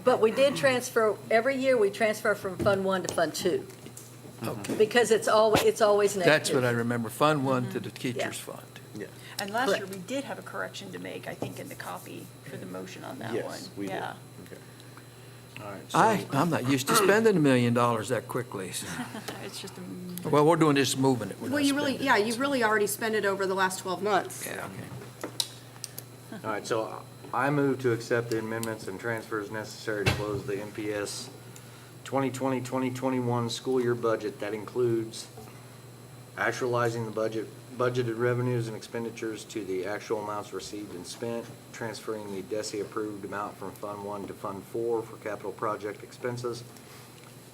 But we did transfer, every year we transfer from Fund 1 to Fund 2. Okay. Because it's always negative. That's what I remember, Fund 1 to the teacher's fund. Yeah. and last year Correct. we did have a correction to make, I think, in the copy for the motion on that one. Yes, we did. Yeah. Okay. I'm not used to spending $1 million that quickly. So. It's just, Well, we're doing this moving it. We're Well, not you really, spending yeah, it. you really already spent it over the last 12 months. Yeah, okay. All right, so I move to accept the amendments and transfers necessary to close the MPS 2020-2021 school year budget. That includes actualizing the budgeted revenues and expenditures to the actual amounts received and spent, transferring the DESI-approved amount from Fund 1 to Fund 4 for capital project expenses,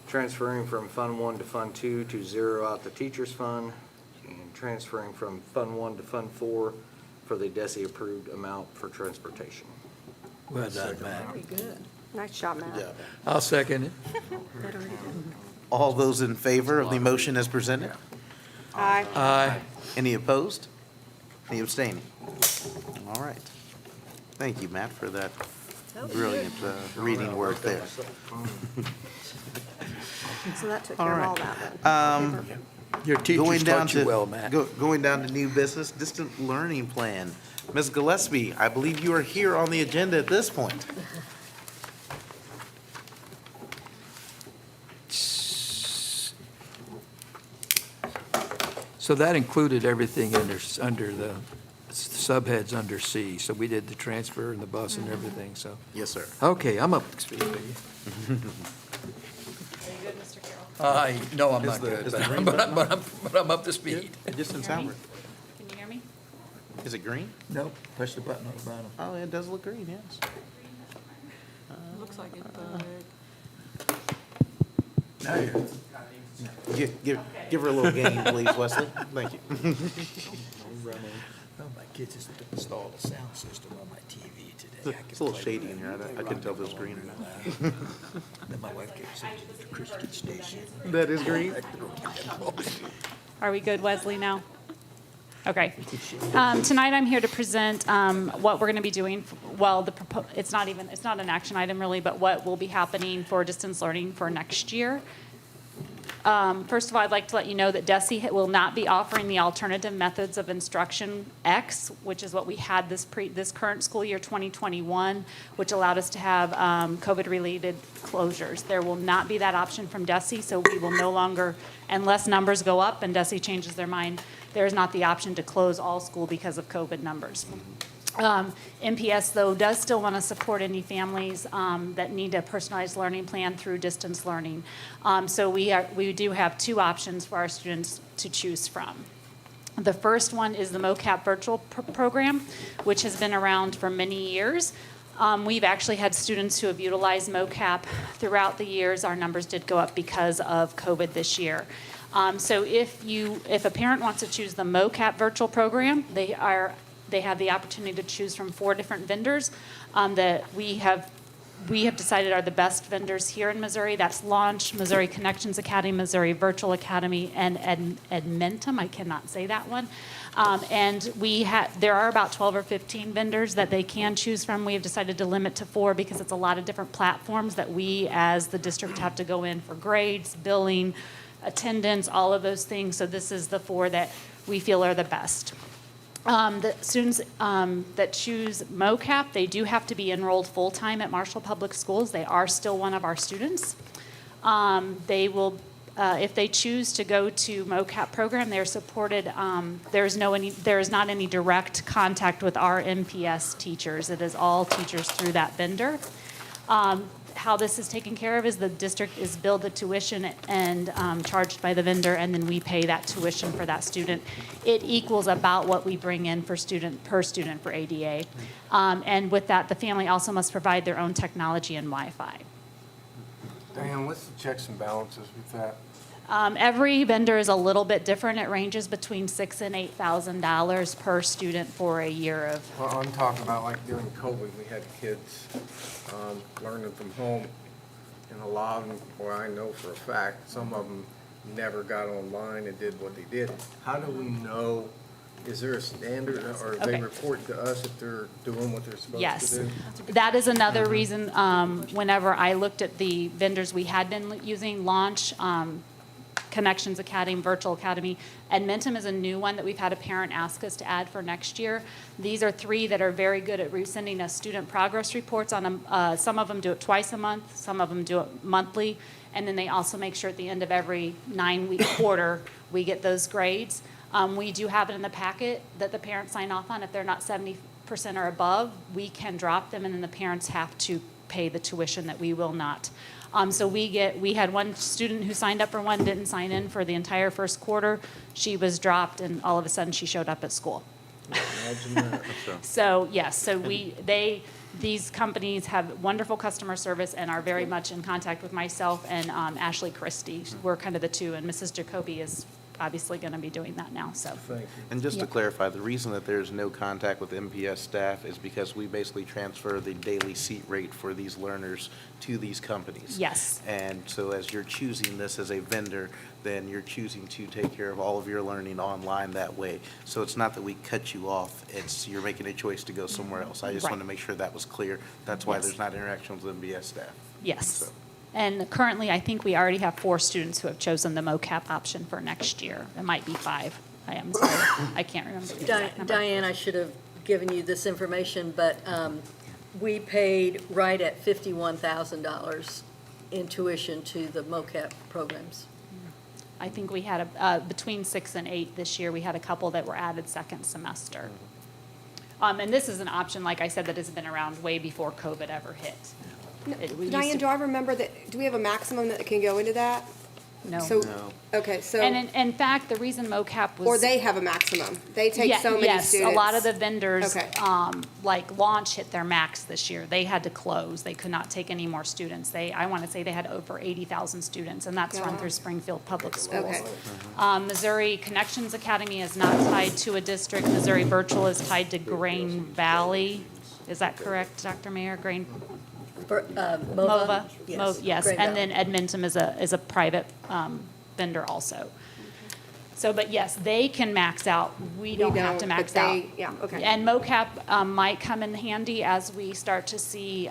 transferring from Fund 1 to Fund 2 to zero out the teacher's fund, and transferring from Fund 1 to Fund 4 for the DESI-approved amount for transportation. Well done, Matt. Very good. Nice job, Matt. Yeah. I'll second it. All those in favor of the motion as presented? Aye. Aye. Any opposed? Any abstaining? All right. Thank you, Matt, for that brilliant reading work there. So that took All care of right. all that then. Okay, perfect. Your teachers Going down taught you to, well, Matt. going down to new business, distant learning plan. Ms. Gillespie, I believe you are here on the agenda at this point. So that included everything under the subheads under C. So we did the transfer and the bus and everything, so. Yes, sir. Okay, I'm up to speed, baby. Are you good, Mr. Carroll? No, I'm Is not the- good, is the but green but I'm up to speed. It just didn't sound right. Can you hear me? Is it green? No, push the button on the bottom. Oh, it does look green, yes. Looks like it, Now you're. Give her a little gain, please, Wesley. Thank you. Oh, my kids just installed a sound system on my TV today. It's a little shady in here. I couldn't tell if it was green or not. Then my wife gave us a Christian station. That is green? Are we good, Wesley, now? Okay. Tonight, I'm here to present what we're going to be doing, it's not an action item really, but what will be happening for distance learning for next year. First of all, I'd like to let you know that DESI will not be offering the alternative methods of instruction X, which is what we had this current school year 2021, which allowed us to have COVID-related closures. There will not be that option from DESI, so we will no longer, unless numbers go up and DESI changes their mind, there is not the option to close all school because of COVID numbers. MPS, though, does still want to support any families that need a personalized learning plan through distance learning. So we do have two options for our students to choose from. The first one is the MOCAP virtual program, which has been around for many years. We've actually had students who have utilized MOCAP throughout the years. Our numbers did go up because of COVID this year. So if a parent wants to choose the MOCAP virtual program, they have the opportunity to choose from 4 different vendors that we have decided are the best vendors here in Missouri. That's Launch, Missouri Connections Academy, Missouri Virtual Academy, and Edmentum. I cannot say that one. And there are about 12 or 15 vendors that they can choose from. We have decided to limit to 4 because it's a lot of different platforms that we as the district have to go in for grades, billing, attendance, all of those things. So this is the 4 that we feel are the best. The students that choose MOCAP, they do have to be enrolled full-time at Marshall Public Schools. They are still one of our students. They will, if they choose to go to MOCAP program, they're supported. There is not any direct contact with our MPS teachers. It is all teachers through that vendor. How this is taken care of is the district is billed the tuition and charged by the vendor, and then we pay that tuition for that student. It equals about what we bring in per student for ADA. And with that, the family also must provide their own technology and Wi-Fi. Diane, what's the checks and balances with that? Every vendor is a little bit different. It ranges between $6,000 and $8,000 per student for a year of. Well, I'm talking about like during COVID, we had kids learning from home, and a lot of them, well, I know for a fact, some of them never got online and did what they did. How do we know, is there a standard, or they Okay. report to us if they're doing what they're supposed Yes, to do? that is another reason, whenever I looked at the vendors we had been using, Launch, Connections Academy, Virtual Academy. Edmentum is a new one that we've had a parent ask us to add for next year. These are 3 that are very good at sending us student progress reports on them. Some of them do it twice a month, some of them do it monthly, and then they also make sure at the end of every 9-week quarter we get those grades. We do have it in the packet that the parents sign off on. If they're not 70% or above, we can drop them, and then the parents have to pay the tuition that we will not. So we had one student who signed up for one, didn't sign in for the entire first quarter. She was dropped, and all of a sudden she showed up at school. Imagine that. So yes, so these companies have wonderful customer service and are very much in contact with myself and Ashley Christie. We're kind of the 2, and Mrs. Jacoby is obviously going to be doing that now. So. Thank you. And just to Yeah. clarify, the reason that there's no contact with MPS staff is because we basically transfer the daily seat rate for these learners to these companies. Yes. And so as you're choosing this as a vendor, then you're choosing to take care of all of your learning online that way. So it's not that we cut you off, it's you're making a choice to go somewhere else. I just Right. wanted to make sure that was clear. That's why Yes. there's not interaction with MPS staff. Yes. So- And currently, I think we already have 4 students who have chosen the MOCAP option for next year. It might be 5. I am sorry. I can't remember the exact number. Diane, I should have given you this information, but we paid right at $51,000 in tuition to the MOCAP programs. I think we had between 6 and 8 this year. We had a couple that were added second semester. And this is an option, like I said, that has been around way before COVID ever hit. We used Diane, to- do I remember that, do we have a maximum that can go into that? No. So, No. okay, so, And in fact, the reason MOCAP was. or they have a maximum? They take Yeah, so many yes, students? a lot of the vendors, Okay. like Launch hit their max this year. They had to close. They could not take any more students. I want to say they had over 80,000 students, and that's run Wow. through Springfield Public Schools. Okay. Missouri Connections Academy is not tied to a district. Missouri Virtual is tied to Grain Valley. Is that correct, Dr. Mayor? MOVA? Yes, Great and Valley. then Edmentum is a private vendor also. So, but yes, they can max out. We don't have to don't, max but out. they- yeah, okay. And MOCAP might come in handy as we start to see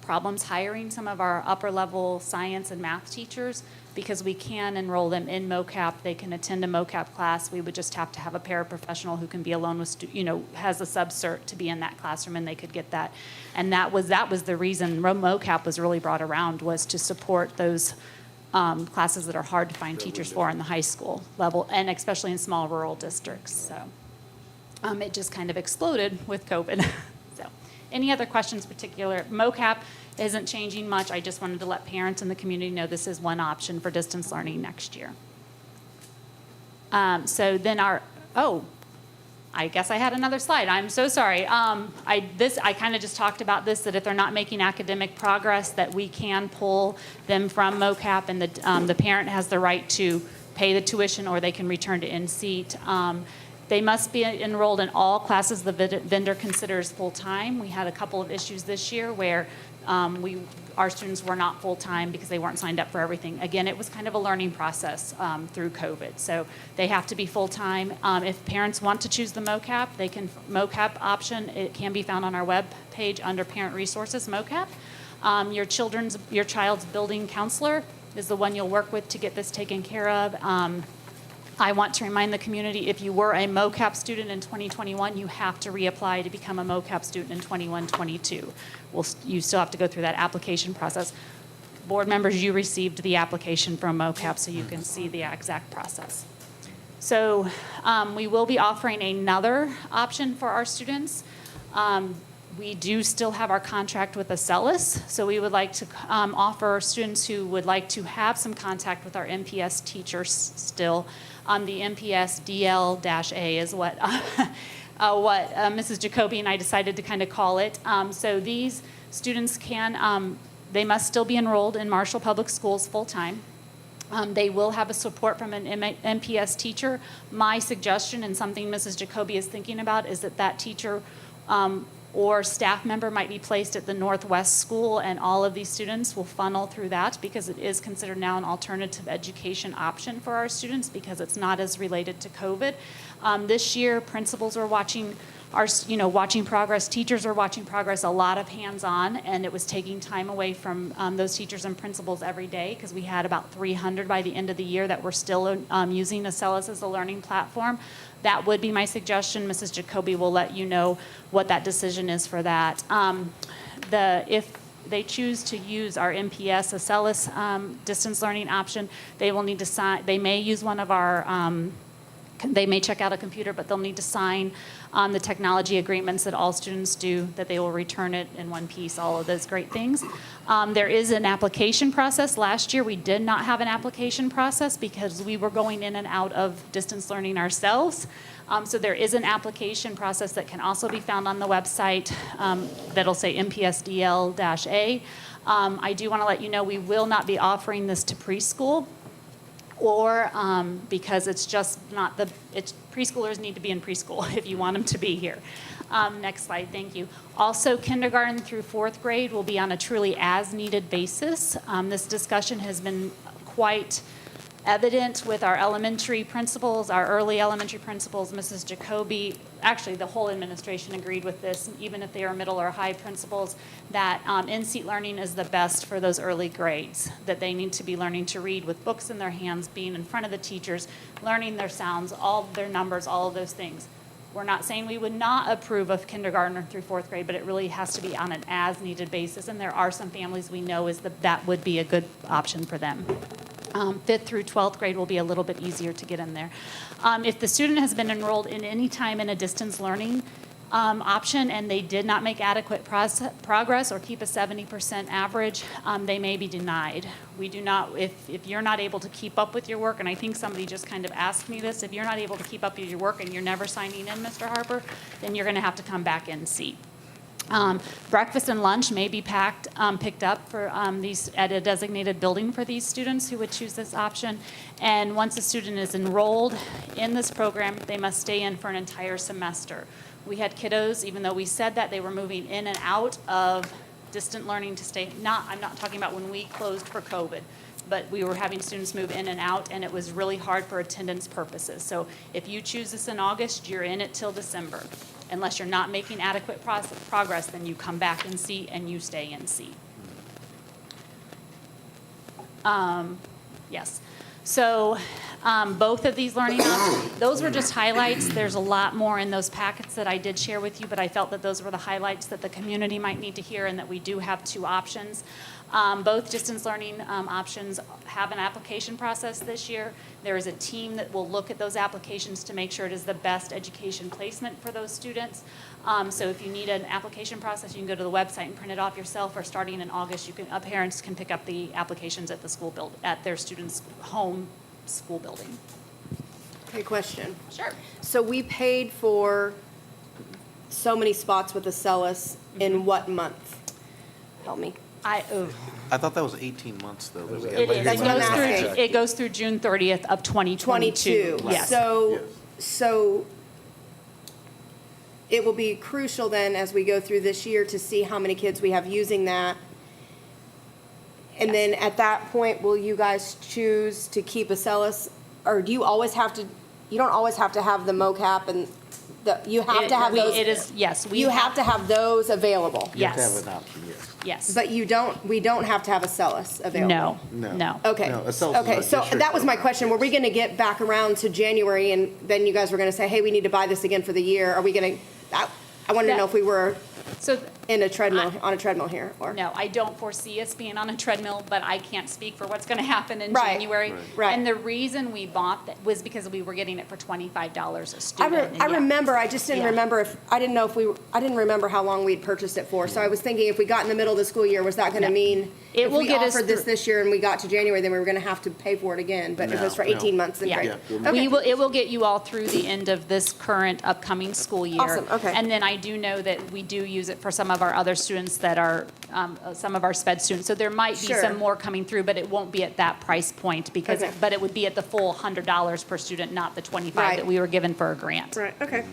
problems hiring some of our upper-level science and math teachers, because we can enroll them in MOCAP. They can attend a MOCAP class. We would just have to have a paraprofessional who can be alone with, has a sub-cert to be in that classroom, and they could get that. And that was the reason MOCAP was really brought around, was to support those classes that are hard to find teachers for in the high school level, and especially in small rural districts, so. It just kind of exploded with COVID. So, any other questions particular? MOCAP isn't changing much. I just wanted to let parents and the community know this is one option for distance learning next year. So then I guess I had another slide. I'm so sorry. I kind of just talked about this, that if they're not making academic progress, that we can pull them from MOCAP, and the parent has the right to pay the tuition, or they can return to in-seat. They must be enrolled in all classes the vendor considers full-time. We had a couple of issues this year where our students were not full-time because they weren't signed up for everything. Again, it was kind of a learning process through COVID. So they have to be full-time. If parents want to choose the MOCAP, MOCAP option, it can be found on our web page under Parent Resources, MOCAP. Your child's building counselor is the one you'll work with to get this taken care of. I want to remind the community, if you were a MOCAP student in 2021, you have to reapply to become a MOCAP student in 21-22. You still have to go through that application process. Board members, you received the application from MOCAP, so you can see the exact process. So we will be offering another option for our students. We do still have our contract with Acellus, so we would like to offer students who would like to have some contact with our MPS teachers still. The MPS DL-A is what Mrs. Jacoby and I decided to kind of call it. So these students they must still be enrolled in Marshall Public Schools full-time. They will have a support from an MPS teacher. My suggestion, and something Mrs. Jacoby is thinking about, is that teacher or staff member might be placed at the Northwest School, and all of these students will funnel through that, because it is considered now an alternative education option for our students because it's not as related to COVID. This year, principals are watching progress, teachers are watching progress, a lot of hands-on, and it was taking time away from those teachers and principals every day, because we had about 300 by the end of the year that were still using Acellus as a learning platform. That would be my suggestion. Mrs. Jacoby will let you know what that decision is for that. If they choose to use our MPS Acellus distance learning option, they will need to sign. They may use one of our. They may check out a computer, but they'll need to sign the technology agreements that all students do, that they will return it in one piece, all of those great things. There is an application process. Last year, we did not have an application process because we were going in and out of distance learning ourselves. So there is an application process that can also be found on the website that'll say MPSDL-A. I do want to let you know we will not be offering this to preschool, or because it's just not preschoolers need to be in preschool if you want them to be here. Next slide, thank you. Also, kindergarten through 4th grade will be on a truly as-needed basis. This discussion has been quite evident with our elementary principals, our early elementary principals, Mrs. Jacoby. Actually, the whole administration agreed with this, even if they are middle or high principals, that in-seat learning is the best for those early grades, that they need to be learning to read with books in their hands, being in front of the teachers, learning their sounds, all their numbers, all of those things. We're not saying we would not approve of kindergarten through 4th grade, but it really has to be on an as-needed basis, and there are some families we know that would be a good option for them. 5th through 12th grade will be a little bit easier to get in there. If the student has been enrolled in any time in a distance learning option and they did not make adequate progress or keep a 70% average, they may be denied. We do not, if you're not able to keep up with your work, and I think somebody just kind of asked me this, if you're not able to keep up with your work and you're never signing in, Mr. Harper, then you're going to have to come back and see. Breakfast and lunch may be picked up for these at a designated building for these students who would choose this option. And once a student is enrolled in this program, they must stay in for an entire semester. We had kiddos, even though we said that, they were moving in and out of distant learning to stay. I'm not talking about when we closed for COVID, but we were having students move in and out, and it was really hard for attendance purposes. So if you choose this in August, you're in it till December. Unless you're not making adequate progress, then you come back and see, and you stay and see. Yes. So Both of these learning options, those were just highlights. There's a lot more in those packets that I did share with you, but I felt that those were the highlights that the community might need to hear and that we do have two options. Both distance learning options have an application process this year. There is a team that will look at those applications to make sure it is the best education placement for those students. So if you need an application process, you can go to the website and print it off yourself, or starting in August, parents can pick up the applications at the school at their students' home school building. Okay, question. Sure. So we paid for so many spots with Acellus in what month? Help me. I thought that was 18 months, though. that we had It later. is. That's what I'm asking. It goes through June 30th of 2022. 22. Yes. So it will be crucial then, as we go through this year, to see how many kids we have using that. And then at that point, will you guys choose to keep Acellus? Or do you always have to, you don't always have to have the mocap and you have to have those? It is, yes. You have to have those available? You have to Yes. have an option, yes. Yes. But we don't have to have Acellus available? No. Okay. No, Acellus is Okay, our so district that was my program. question. Were we going to get back around to January and then you guys were going to say, hey, we need to buy this again for the year? Are we going to, I wanted to know if we were So, in a treadmill, on a treadmill here or? no, I don't foresee us being on a treadmill, but I can't speak for what's going to happen in Right. January. Right. And the reason we bought that was because we were getting it for $25 a I student. and yeah. remember, I just didn't Yeah. remember I didn't know if I didn't remember how long we'd purchased it for. So I was thinking if we got in the middle of the school year, was that going to No. mean? It will get us If we offered this through- this year and we got to January, then we were going to have to pay for it again. But if it was for No. 18 months, then Yeah. great. Yeah. We will, it will get you all through the end of this current upcoming school year. Awesome, okay. And then I do know that we do use it for some of our other students that are, some of our sped students. So there might be Sure. some more coming through, but it won't be at that price point because, Okay. but it would be at the full $100 per student, not the 25 Right. that we were given for a grant. Right, okay.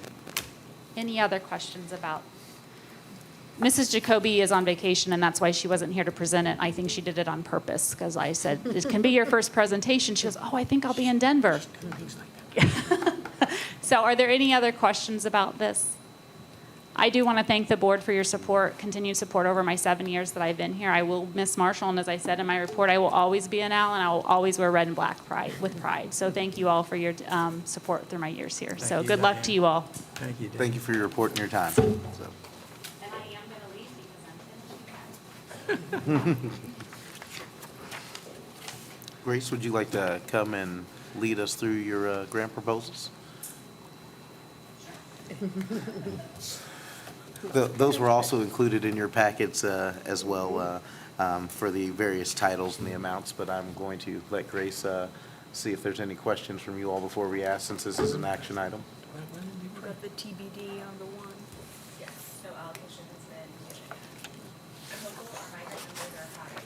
Any other questions about? Mrs. Jacoby is on vacation, and that's why she wasn't here to present it. I think she did it on purpose, because I said, this can be your first presentation. She goes, oh, I think I'll be in Denver. So are there any other questions about this? I do want to thank the board for your support, continued support over my 7 years that I've been here. I will miss Marshall, and as I said in my report, I will always be an owl, and I will always wear red and black with pride. So thank you all for your support through my years here. So you, good luck Diane. to you all. Thank you, Dan. Thank you for your report and your time. So, And I am going to leave because I'm finishing. Grace, would you like to come and lead us through your grant proposals? Those were also included in your packets as well for the various titles and the amounts, but I'm going to let Grace see if there's any questions from you all before we ask, since this is an action item. Got the TBD on the one. Yes, so allocation has been given. Local or migrant numbers are high.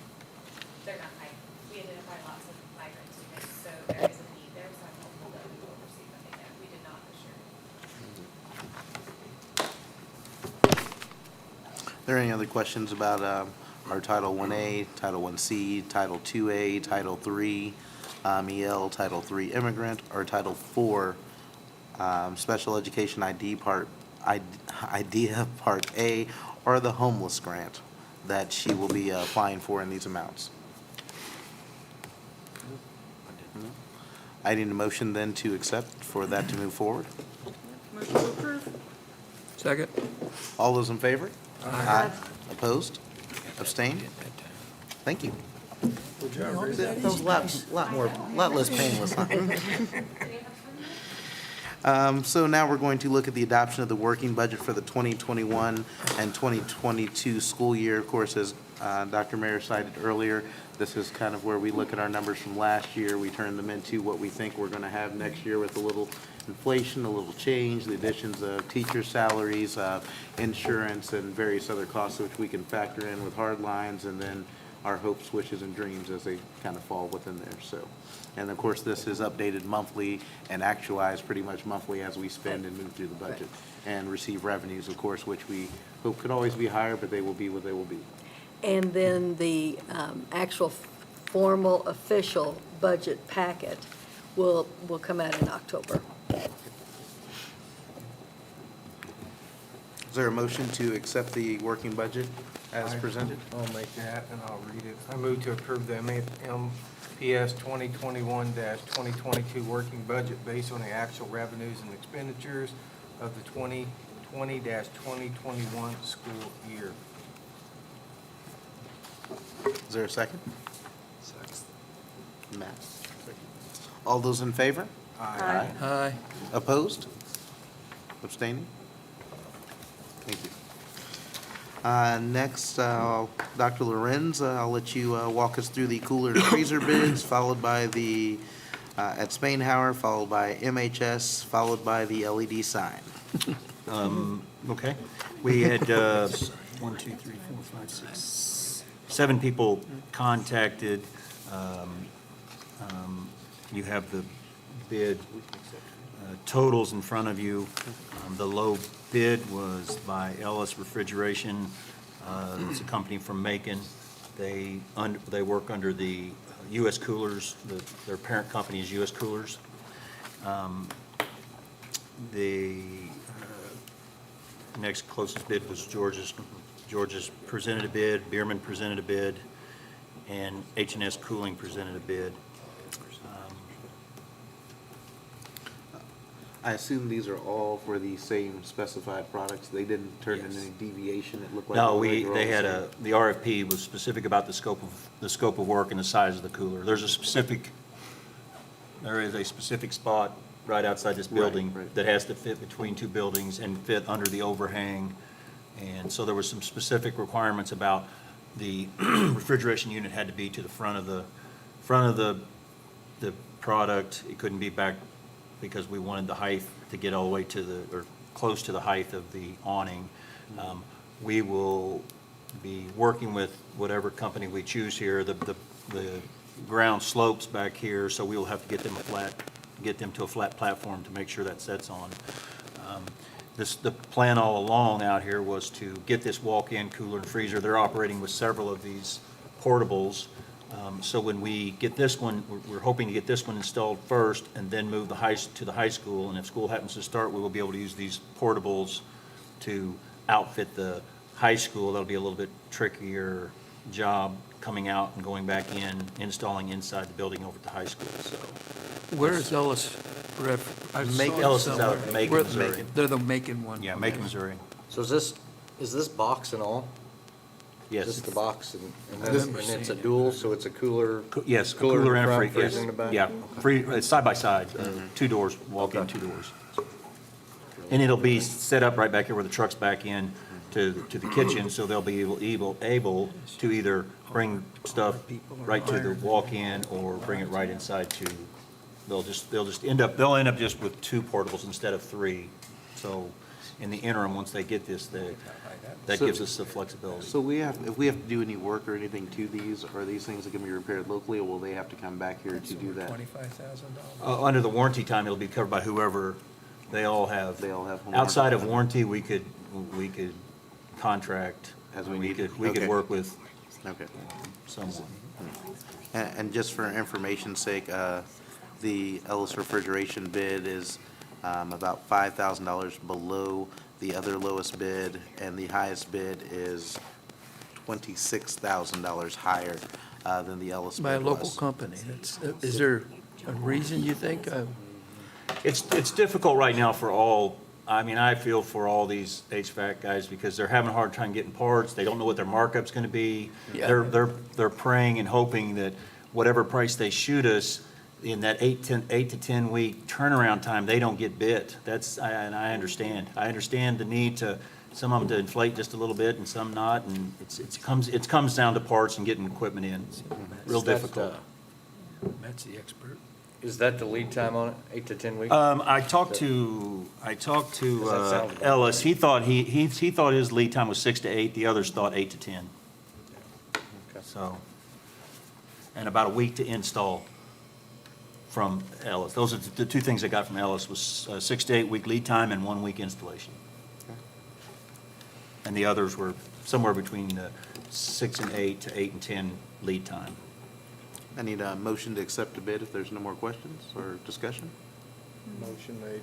They're not high. We identified lots of migrant students, so there is a need there, so I'm hopeful that we will receive funding there. We did not this year. Are there any other questions about our Title 1A, Title 1C, Title 2A, Title 3, EL, Title 3 immigrant, or Title 4 Special Education IDEA Part A, or the homeless grant that she will be applying for in these amounts? I need a motion then to accept for that to move forward. Motion to approve. Second? All those in favor? Aye. Opposed? Abstained? Thank you. That was a lot less painless, huh? So now we're going to look at the adoption of the working budget for the 2021 and 2022 school year. Of course, as Dr. Mayer cited earlier, this is kind of where we look at our numbers from last year. We turn them into what we think we're going to have next year with a little inflation, a little change, the additions of teacher salaries, insurance, and various other costs which we can factor in with hard lines, and then our hopes, wishes, and dreams as they kind of fall within there. So, and of course, this is updated monthly and actualized pretty much monthly as we spend and move through the budget and receive revenues, of course, which we hope could always be higher, but they will be what they will be. And then the actual formal official budget packet will come out in October. Is there a motion to accept the working budget as presented. I'll make that and I'll read it. I move to approve the MPS 2021-2022 working budget based on the actual revenues and expenditures of the 2020-2021 school year. Is there a second? Matt. All those in favor? Aye. Aye. Opposed? Abstaining? Thank you. Next, Dr. Lorenz, I'll let you walk us through the cooler and freezer bids, followed by the, at Spainhauer, followed by MHS, followed by the LED sign. Okay. We had 1, 2, 3, 4, 5, 6, 7 people contacted. You have the bid totals in front of you. The low bid was by Ellis Refrigeration. It's a company from Macon. They work under the U.S. Coolers. Their parent company is U.S. Coolers. The next closest bid was George's. George's presented a bid, Bierman presented a bid, and H&S Cooling presented a bid. I assume these are all for the same specified products. They didn't turn in Yes. any deviation. It looked like. No, they were all they the had same. the RFP was specific about the scope of work and the size of the cooler. There is a specific spot right outside this building right. that has to fit between two buildings and fit under the overhang. And so there were some specific requirements about the refrigeration unit had to be to the front of the product. It couldn't be back because we wanted the height to get all the way to or close to the height of the awning. We will be working with whatever company we choose here. The ground slopes back here, so we will have to get them to a flat platform to make sure that sets on. The plan all along out here was to get this walk-in cooler and freezer. They're operating with several of these portables. So when we get this one, we're hoping to get this one installed first and then move to the high school. And if school happens to start, we will be able to use these portables to outfit the high school. That'll be a little bit trickier job coming out and going back in, installing inside the building over at the high school, so. Where is Ellis I saw it Ellis is out of somewhere. Macon, Where- Missouri. They're the Macon one. Yeah, Macon, Missouri. So is this box and all? Yes. Just the box and This- it's a dual, so it's a cooler? Yes, a Cooler in cooler the and a front, freezer, freezer in the back? yeah. It's side by side, 2 doors, walk in, 2 doors. And it'll be set up right back here where the truck's back in to the kitchen, so they'll be able to either bring stuff right to the walk-in or bring it right inside to, they'll end up just with 2 portables instead of 3. So in the interim, once they get this, that gives us the flexibility. So if we have to do any work or anything to these, are these things that can be repaired locally, or will they have to come back here to do that? $25,000. Under the warranty time, it'll be covered by whoever, they all have. They all have home Outside of warranty. warranty, we could contract. As we We need it. could Okay. work with Okay. someone. And just for information's sake, the Ellis Refrigeration bid is about $5,000 below the other lowest bid, and the highest bid is $26,000 higher than the Ellis bid By a local was. company. Is there a reason you think? It's difficult right now for all, I feel for all these HVAC guys because they're having a hard time getting parts. They don't know what their markup's gonna be. Yeah. They're praying and hoping that whatever price they shoot us in that 8 to 10 week turnaround time, they don't get bit. And I understand. I understand the need some of them to inflate just a little bit and some not, and it comes down to parts and getting equipment in. It's real Is that, difficult. That's the expert. Is that the lead time on it, 8 to 10 weeks? I talked to Does that sound about Ellis. right? He thought his lead time was 6 to 8. The others thought 8 to 10. Okay. So, and about a week to install from Ellis. Those are the 2 things I got from Ellis was 6 to 8 week lead time and 1 week installation. And the others were somewhere between 6 and 8 to 8 and 10 lead time. I need a motion to accept the bid if there's no more questions or discussion. Motion made.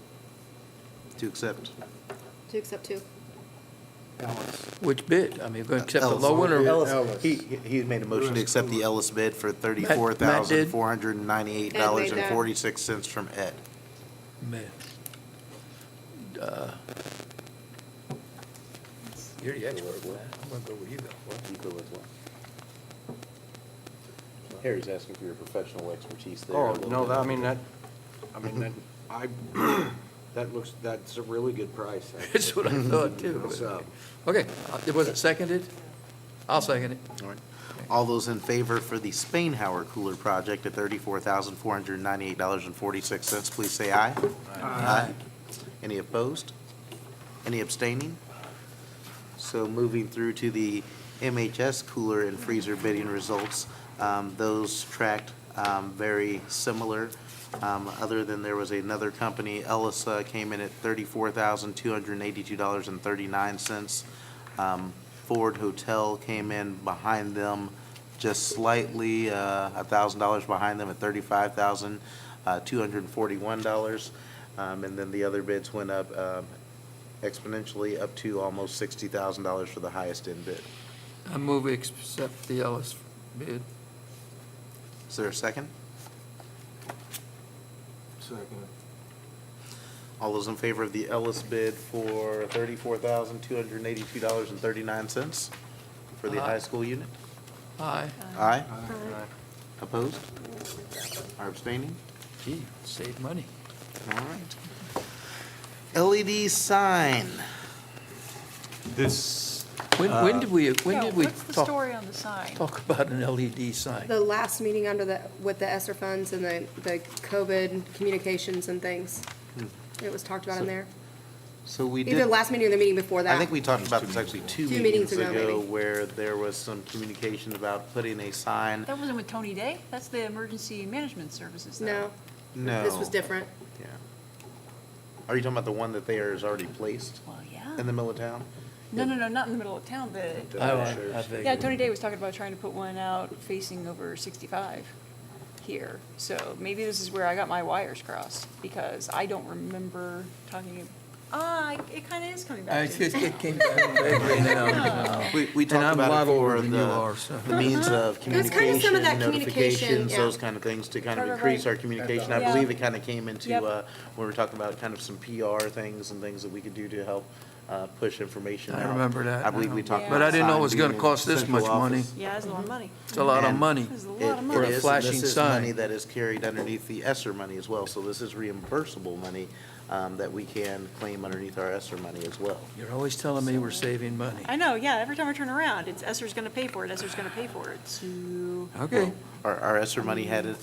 To accept. To accept 2. Which bid? I mean, we're going to accept the Ellis. low one or? Ellis. He made a motion to accept the Ellis bid for Matt did? $34,498.46 from Ed. Man. You're the expert, man. I'm going to go where you go. You go as well. Harry's asking for your professional expertise there. Oh, a little no, bit. that's a really good price. That's what I thought too. It's, Okay, was it seconded? I'll second it. All right. All those in favor for the Spainhour Cooler Project at $34,498.46, please say aye. Aye. Any opposed? Any abstaining? So moving through to the MHS cooler and freezer bidding results, those tracked very similar, other than there was another company, Ellis, came in at $34,282.39. Ford Hotel came in behind them just slightly, $1,000 behind them at $35,241. And then the other bids went up exponentially up to almost $60,000 for the highest end bid. I move we accept the Ellis bid. Is there a second? Second. All those in favor of the Ellis bid for $34,282.39 for the Aye. high school unit? Aye. Aye. Opposed? Are abstaining? Gee, save money. All right. LED sign. This, When did we Yeah, what's the talk story on the sign? about an LED sign? The last meeting with the ESSER funds and the COVID communications and things. It was talked about in there. So we Either did, last meeting or the meeting before that. I think we talked about this actually two Two meetings meetings ago, ago, maybe. where there was some communication about putting a sign. That wasn't with Tony Day? That's the emergency management services, though. No, No. this was different. Yeah. Are you talking about the one that is already placed Well, yeah. in the middle of town? No, not in the middle of town, but, I yeah, figured. Tony Day was talking about trying to put one out facing over 65 here. So maybe this is where I got my wires crossed, because I don't remember talking, it kind of is coming back to me. It came back vaguely now. We And talked I'm a about lot it for older than you are, so. the means of It was kind of communication, some of that communication, notifications, yeah. those kind of things to kind of Right. increase our communication. I Yeah. believe it kind of came into, Yep. when we were talking about kind of some PR things and things that we could do to help push information out. I remember that. I believe we talked But about. I didn't know it was sign gonna being cost this central much money. office. Yeah, it's a lot of money. It's a lot of And money. It's a It- lot of money. For a it is, and flashing this is sign. money that is carried underneath the ESSER money as well, so this is reimbursable money that we can claim underneath our ESSER money as well. You're always telling me we're saving money. I know, yeah, every time I turn around, it's Esser's gonna pay for it, Esser's gonna pay for it, so. Okay. Our ESSER money had an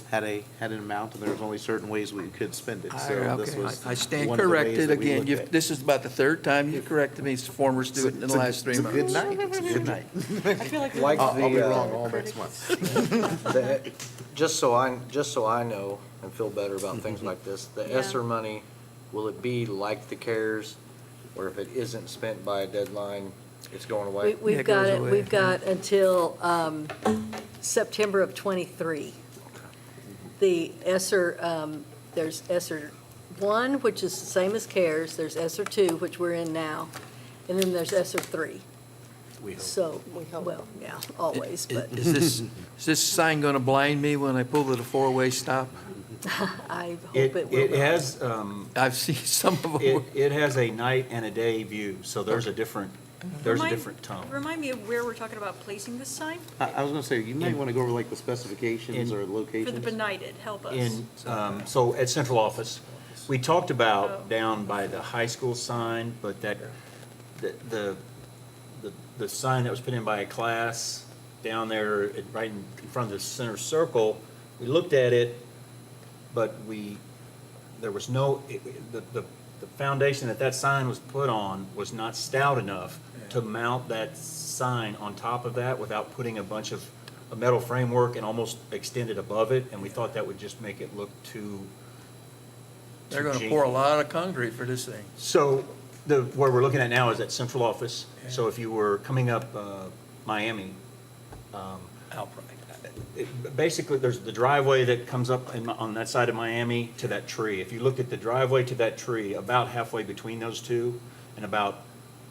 amount, and there was only certain ways we could spend it, so this Okay, was. I stand one of the ways corrected that we again. looked You've- at. This is about the third time you corrected me, former student, in the last 3 It's a good months. night, it's a good night. I feel like. Like I'll be the, wrong all next month. just so I know and feel better about things like this, the Yeah. ESSER money, will it be like the CARES, where if it isn't spent by a deadline, it's going away? We've it got goes it, away. we've got until September of '23. The ESSER, there's ESSER 1, which is the same as CARES, there's ESSER 2, which we're in now, and then there's ESSER 3. So, well, yeah, always, but Is this sign gonna blind me when I pull at a four-way stop? I hope it, it will. it not. has, I've seen some of them. it has a night and a day view, so there's a different tone. Remind me of where we're talking about placing this sign? I was gonna say, you might wanna go over like the specifications In- or For the locations. benighted, help us. So at central office, we talked Oh. about down by the high school sign, but the sign that was put in by a class down there, right in front of the center circle, we looked at it, but there was no, the foundation that sign was put on was not stout enough to mount that sign on top of that without putting a bunch of a metal framework and almost extend it above it, and we thought that would just make it look too. They're gonna pour a lot of concrete for this thing. So where we're looking at now is at central office. So if you were coming up Miami, basically, there's the driveway that comes up on that side of Miami to that tree. If you looked at the driveway to that tree, about halfway between those two, and about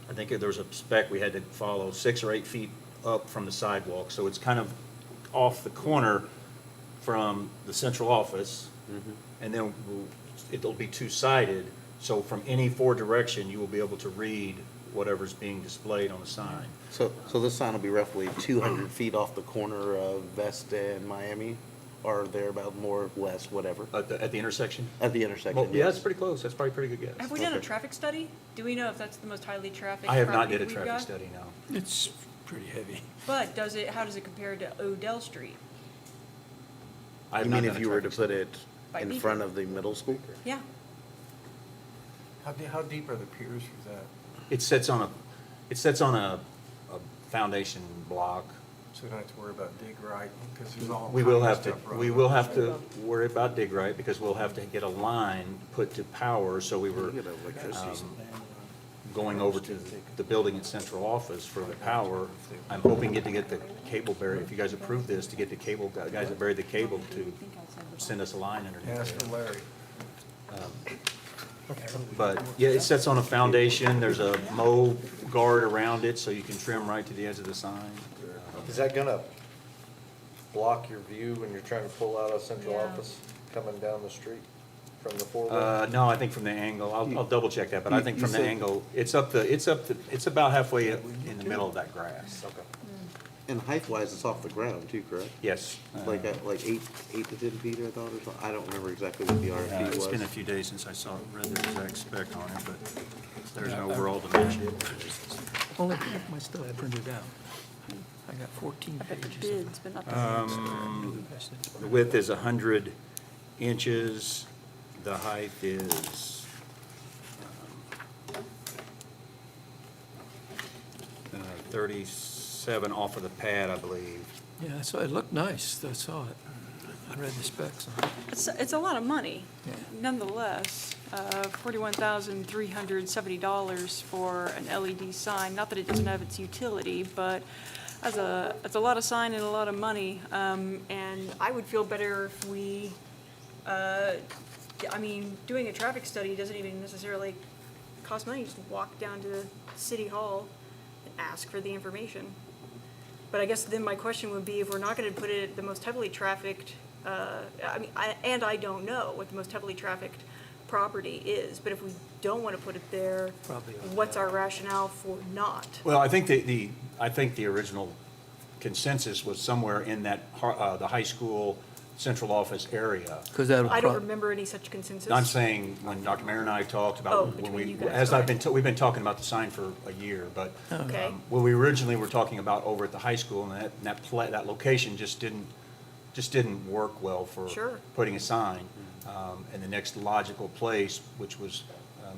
I think there was a spec we had to follow 6 or 8 feet up from the sidewalk. So it's kind of off the corner from the central office. And then it'll be two-sided. So from any 4 direction, you will be able to read whatever's being displayed on the sign. So this sign will be roughly 200 feet off the corner of Vesta and Miami, or thereabout, more, less, whatever, At the intersection? at the intersection, Well, yeah, yes. that's pretty close. That's probably a pretty good guess. Have we done a Okay. traffic study? Do we know if that's the most highly trafficked I have not property did a we've traffic got? study, no. It's pretty heavy. But how does it compare to Odell Street? I have You not mean done if a you were to traffic put it By in Beacon. front of the middle school? Yeah. How deep are the piers for that? It sits on a foundation block. So we don't have to worry about dig right, because there's all We will kinds have of to, stuff we running. will have to worry about dig right, because we'll have to get a line put to power, so we were You get electricity. going over to the building at central office for the power. I'm hoping to get the cable buried, if you guys approve this, to get the cable, guys that buried the cable to send us a line underneath Ask there. for Larry. But, yeah, it sits on a foundation, there's a mow guard around it, so you can trim right to the edge of the sign. Is that gonna block your view when you're trying to pull out of central Yeah. office, coming down the street from the four-way? No, I think from the angle, I'll double check that, but I You- think you from the said- angle, it's about halfway in the middle of that grass. Okay. And height-wise, it's off the ground too, correct? Yes. Like 8 to 10 feet, I thought, or something? I don't remember exactly what the RFP was. It's been a few days since I read the exact spec on it, but there's an overall dimension. Only half my stuff printed out. I got 14 I bet the pages. bid's been up there. The width is 100 inches, the height is 37 off of the pad, I believe. Yeah, so it looked nice. I saw it. I read the specs on it. It's a lot of money, Yeah. nonetheless. $41,370 for an LED sign. Not that it doesn't have its utility, but it's a lot of sign and a lot of money. And I would feel better if we, doing a traffic study doesn't even necessarily cost money. Just walk down to City Hall and ask for the information. But I guess then my question would be, if we're not going to put it at the most heavily trafficked, I don't know what the most heavily trafficked property is, but if we don't want to put it there, Probably on what's our rationale for not? Well, I think the original consensus was somewhere in that, the high school central office area. Because that'll. I don't remember any such consensus. I'm saying, when Dr. Mayor and I talked Oh, about, when between we, you guys, as sorry. we've been talking about the sign for a year, but Okay. what we originally were talking about over at the high school, and that location just didn't work well for Sure. putting a sign. And the next logical place, which was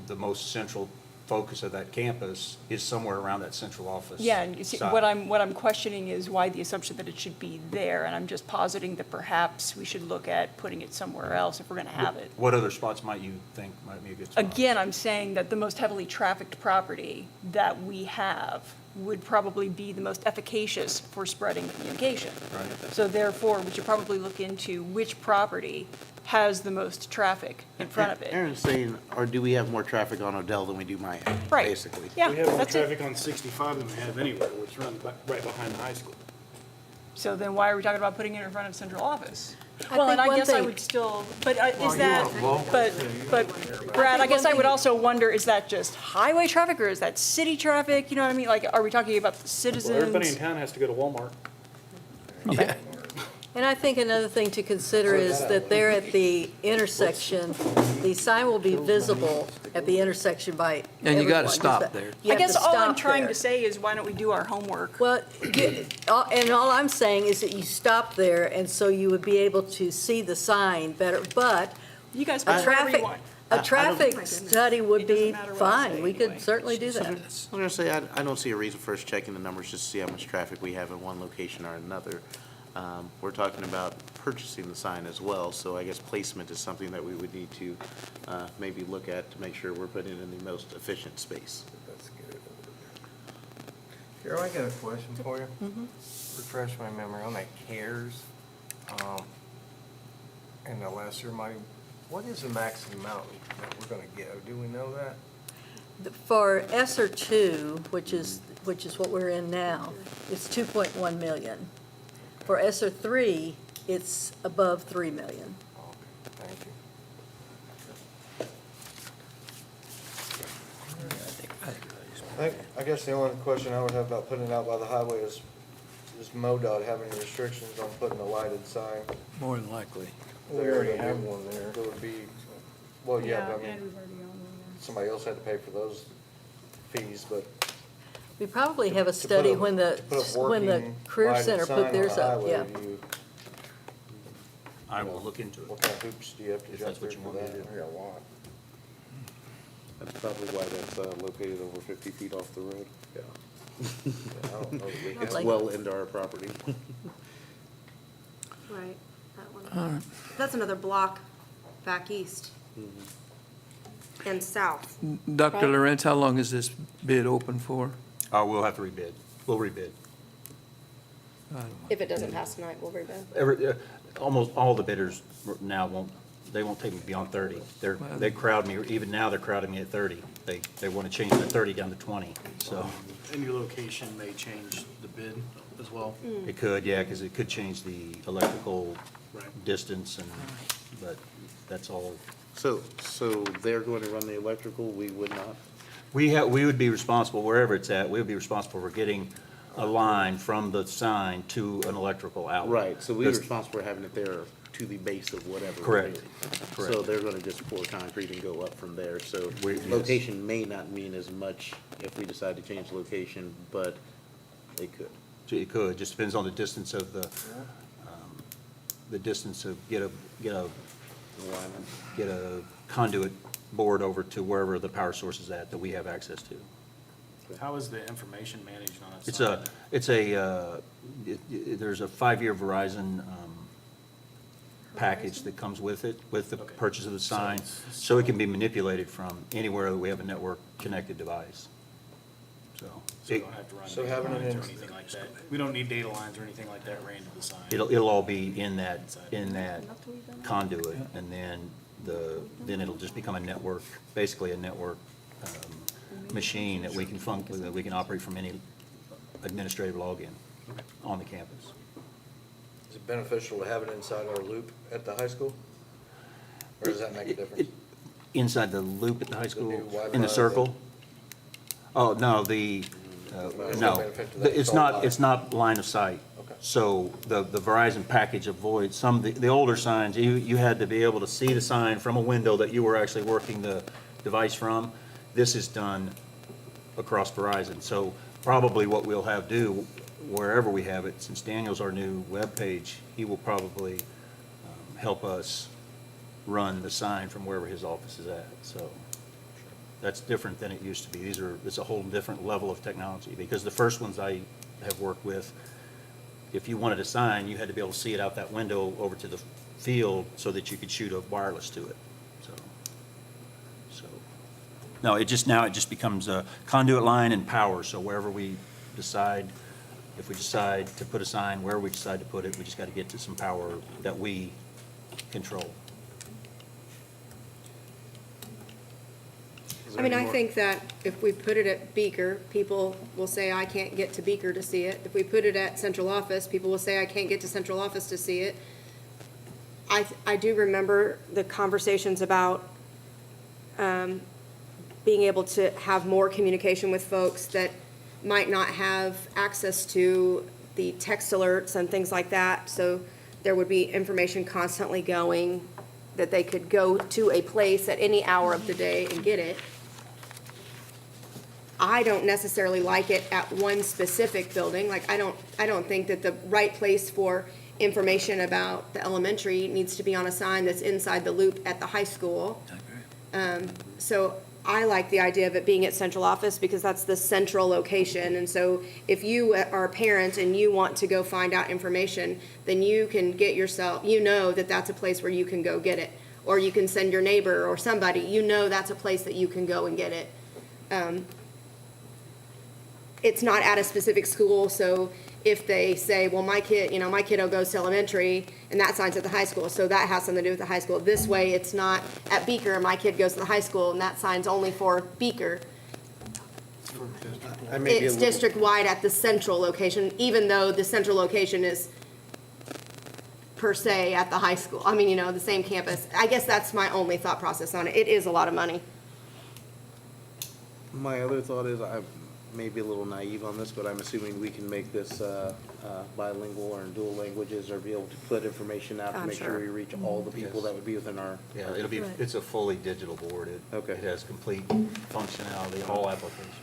the most central focus of that campus, is somewhere around that central office. Yeah, and you see, side. what I'm questioning is why the assumption that it should be there, and I'm just positing that perhaps we should look at putting it somewhere else if we're gonna have it. What other spots might you think might be a good spot? Again, I'm saying that the most heavily trafficked property that we have would probably be the most efficacious for spreading communication. Right. So therefore, we should probably look into which property has the most traffic in front of it. Aaron's saying, or do we have more traffic on Odell than we do Miami? Right. Basically. Yeah, We have more that's it. traffic on 65 than we have anywhere, which runs right behind the high school. So then why are we talking about putting it in front of central office? I Well, and think I one guess I thing- would still, but is that, but Brad, I guess I would also wonder, is that just highway traffic or is that city traffic? You know what I mean? Like, are we talking about the Well, everybody in citizens? town has to go to Walmart. Yeah. And I think another thing to consider is that there at the intersection, the sign will be visible at the intersection by And you gotta everyone. stop there. You I have guess to all I'm stop trying there. to say is, why don't we do our homework? Well, and all I'm saying is that you stop there, and so you would be able to see the sign better, but You guys a put whatever you traffic, want. a traffic study would It doesn't be matter what I say fine. We could anyway. certainly do that. I was gonna say, I don't see a reason for us checking the numbers just to see how much traffic we have in one location or another. We're talking about purchasing the sign as well, so I guess placement is something that we would need to maybe look at to make sure we're putting it in the most efficient space. That's good. Carol, I got a question for you. Refresh my memory on that CARES, and the lesser money. What is the maximum amount that we're gonna get? Do we know that? For ESER 2, which is what we're in now, it's 2.1 million. For ESER 3, it's above 3 million. Thank you. I guess the only question I would have about putting it out by the highway is MoDOT have any restrictions on putting a lighted sign? More than likely. We already have one there. There would be, well, yeah, but I mean, somebody else had to pay for those fees, but. We probably have a to put study a- when to put a when the working Career lighted Center sign put on theirs the up, highway, yeah. I will look into What it. kind of hoops do you have to If jump that's what through you for want me that? to I got a lot. That's probably why that's located over 50 feet off the road. Yeah. Yeah, I don't know that we It's Like- well into our property. Right, that one. That's another block back east and south. Dr. Right. Lorenz, how long is this bid open for? We'll have to rebid. We'll rebid. If it doesn't pass tonight, we'll rebid. Almost all the bidders now they won't take me beyond 30. They crowd me, even now they're crowding me at 30. They want to change that 30 down to 20, so. And your location may change the bid as well. It could, yeah, because it could change the electrical Right. distance but that's all. So they're going to run the electrical, we would not? We would be responsible, wherever it's at, we would be responsible for getting a line from the sign to an electrical outlet. Right, so we were That's- responsible for having it there to the base of whatever. we're Correct. doing. Correct. So they're gonna just pour concrete and go up from there, so Yes. location may not mean as much if we decide to change location, but they could. It could, just depends on the distance of get a conduit board over to wherever the power source is at that we have access to. How is the information managed on a It's there's a 5-year Verizon package that comes with it, with the Okay. purchase of the So sign, it's- so it can be manipulated from anywhere that we have a network-connected device, so. So you don't have to run So data having it lines or in- anything like that. We don't need data lines or anything like that ran to the sign. It'll all be in that conduit, and then it'll just become a network, basically a network machine that we can operate from any administrative login on the campus. Is it beneficial to have it inside our loop at the high school? Or does that make a difference? Inside the loop at the high school, new Wi-Fi, in the circle? Oh, no, no, it's not line of sight. Okay. So the Verizon package avoids the older signs, you had to be able to see the sign from a window that you were actually working the device from. This is done across Verizon. So probably what we'll have do, wherever we have it, since Daniel's our new webpage, he will probably help us run the sign from wherever his office is at. So that's different than it used to be. It's a whole different level of technology, because the first ones I have worked with, if you wanted a sign, you had to be able to see it out that window over to the field so that you could shoot a wireless to it. So, no, it just becomes a conduit line and power. So wherever we decide, if we decide to put a sign, wherever we decide to put it, we just got to get to some power that we control. I mean, I think that if we put it at Beaker, people will say, I can't get to Beaker to see it. If we put it at central office, people will say, I can't get to central office to see it. I do remember the conversations about being able to have more communication with folks that might not have access to the text alerts and things like that. So there would be information constantly going, that they could go to a place at any hour of the day and get it. I don't necessarily like it at one specific building. Like, I don't think that the right place for information about the elementary needs to be on a sign that's inside the loop at the high school. So I like the idea of it being at central office, because that's the central location. And so if you are a parent and you want to go find out information, then you can get yourself, that that's a place where you can go get it. Or you can send your neighbor or somebody, that's a place that you can go and get it. It's not at a specific school, so if they say, well, my kiddo goes to elementary, and that sign's at the high school, so that has something to do with the high school. This way, it's not at Beaker, my kid goes to the high school, and that sign's only for Beaker. I may be a it's little- district-wide at the central location, even though the central location is per se at the high school. I mean, you know, the same campus. I guess that's my only thought process on it. It is a lot of money. My other thought is, I may be a little naive on this, but I'm assuming we can make this bilingual or in dual languages, or be able to put information out to I'm make sure sure. we reach all the people that would be within our. Yeah, it'll be, it's a fully digital board. Okay. It has complete functionality, all applications.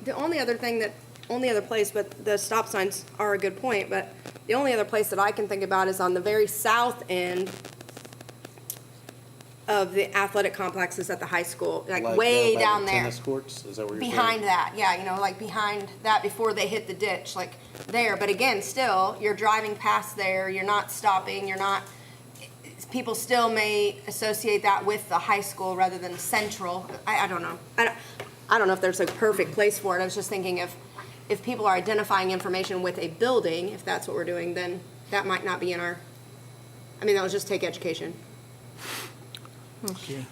The only other place, but the stop signs are a good point, but the only other place that I can think about is on the very south end of the athletic complexes at the high school, like way by the down there. Tennis courts, is that what you're saying? Behind that, yeah, you know, like behind that before they hit the ditch, like there. But again, still, you're driving past there, you're not stopping, people still may associate that with the high school rather than central. I don't know. I don't know if there's a perfect place for it. I was just thinking if people are identifying information with a building, if that's what we're doing, then that might not be in our, I mean, that was just take education. Okay.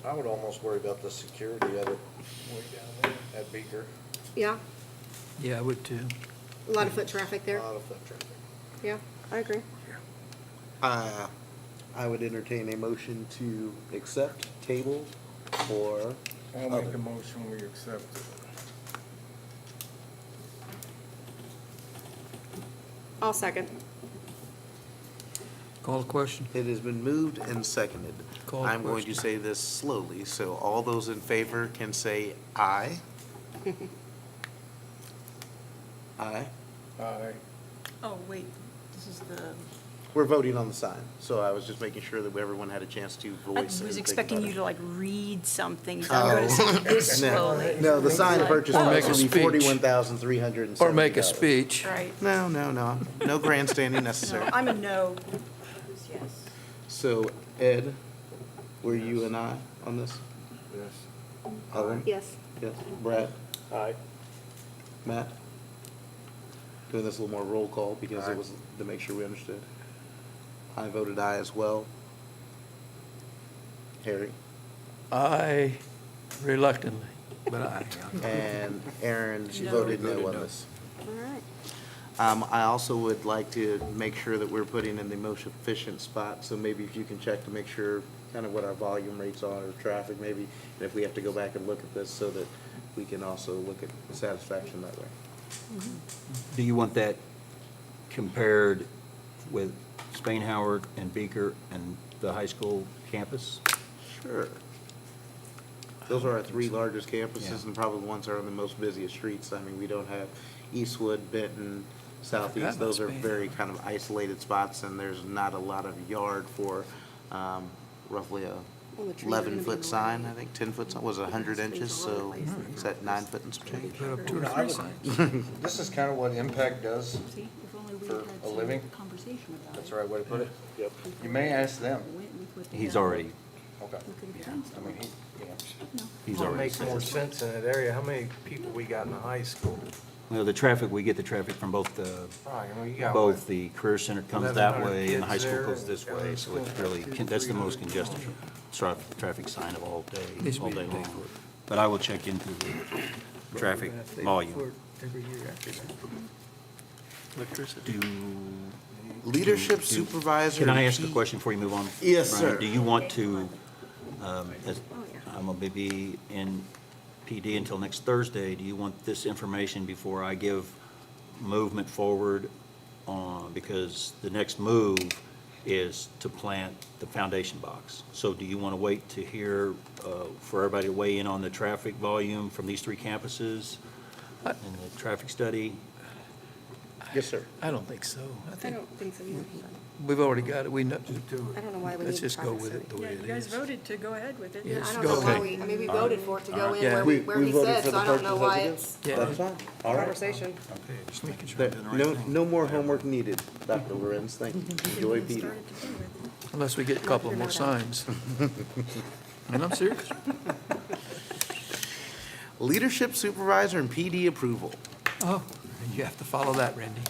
I would almost worry about the security of it way down there at Beaker. Yeah, Yeah, I would too. a lot of foot traffic there. A lot of foot traffic. Yeah, I agree. I would entertain a motion to accept, table, or I'll make a motion, we accept it. I'll second. Call the question. it has been moved and seconded. Call the I'm going to question. say this slowly, so all those in favor can say aye. Aye. Aye. Oh, wait, this is the, We're voting on the sign, so I was just making sure that everyone had a chance to I voice. was and think expecting about you it. to like read something, so I'm going to say this slowly. No, the sign purchase Or make price a will be speech. $41,370. Or make a speech. Right. No, no grandstanding No, necessary. I'm a no. Who's yes? So Ed, were you and I on this? Yes. Ellen? Yes. Yes. Brad? Aye. Matt? Doing this a little more roll call because Aye. it was to make sure we understood. I voted aye as well. Harry? I reluctantly, but I. And Aaron, she No. voted no Voted on no. this. All right. I also would like to make sure that we're putting in the most efficient spot, so maybe if you can check to make sure kind of what our volume rates are, or traffic maybe, and if we have to go back and look at this so that we can also look at satisfaction that way. Do you want that compared with Spain Howard and Beaker and the high school campus? Sure. Those are our three largest campuses Yeah. and probably the ones that are on the most busiest streets. I mean, we don't have Eastwood, Benton, Southeast. Those are Spain. very kind of isolated spots, and there's not a lot of yard for roughly a Well, the trees are gonna be in 11-foot the sign, way. I think 10 foot, was 100 inches, so is that 9 foot and some change? Put up 2 or No, I 3 would- signs. This is kind of what Impact does See, if only we for had a some living. conversation about That's it. the right way to put it. Yep. You may ask them. Went with what they He's had. already, Okay. We could have I brainstormed. mean, he, he's Well, it already makes more said. sense in that area. How many people we got in the high school? Well, the traffic, we get the traffic from both the, Right, I mean, you got both the career center comes that 1,100 way and the high kids school there, goes this and way, the so it's school really, has that's the most 300 congested kids. traffic sign of all Needs day, to all be day a day long. for it. But I will check into the traffic volume. Every year after that. Electricity. Do, Leadership supervisor. can I ask a P- question before you move on? Yes, Brian? sir. Do you want to, as, I'm gonna be in PD until next Thursday, do you want this information before I give movement forward on, because the next move is to plant the foundation box. So do you want to wait to hear, for everybody to weigh in on the traffic volume from these 3 campuses and the traffic study? Yes, sir. I don't think so. I I think don't think so either. we've already got it. We know, I don't know why we need let's just go traffic with it study. the way Yeah, it you guys is. voted to go ahead with it. Yeah. I Yes, don't go know why ahead. we, I mean, we voted for it to go in Yeah. where he voted said, for so the I don't know purpose why of it. it's Yeah. That's fine. All right. conversation. Okay, just making sure There- I'm doing the right thing. No more homework needed, Dr. Lorenz. Thank you. Enjoy PD. Started to do with. Unless we get a couple of more signs. And I'm serious. Leadership supervisor and PD approval. Oh, you have to follow that, Randy.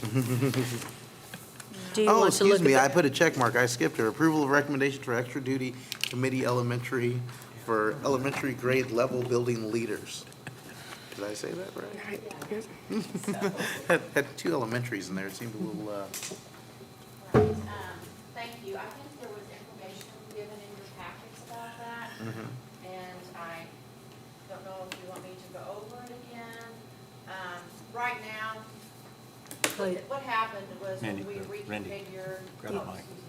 Do you Oh, want to look excuse me, at I that? put a check mark. I skipped her. Approval of recommendation for extra duty committee elementary for elementary grade level building leaders. Did I say that right? Had two elementaries in there. It seemed a little, Thank you. I think there was information given in your packets about that. And I don't know if you want me to go over it again. Right now, what happened was when Randy, we Randy, reconfigured. grab the mic. Excuse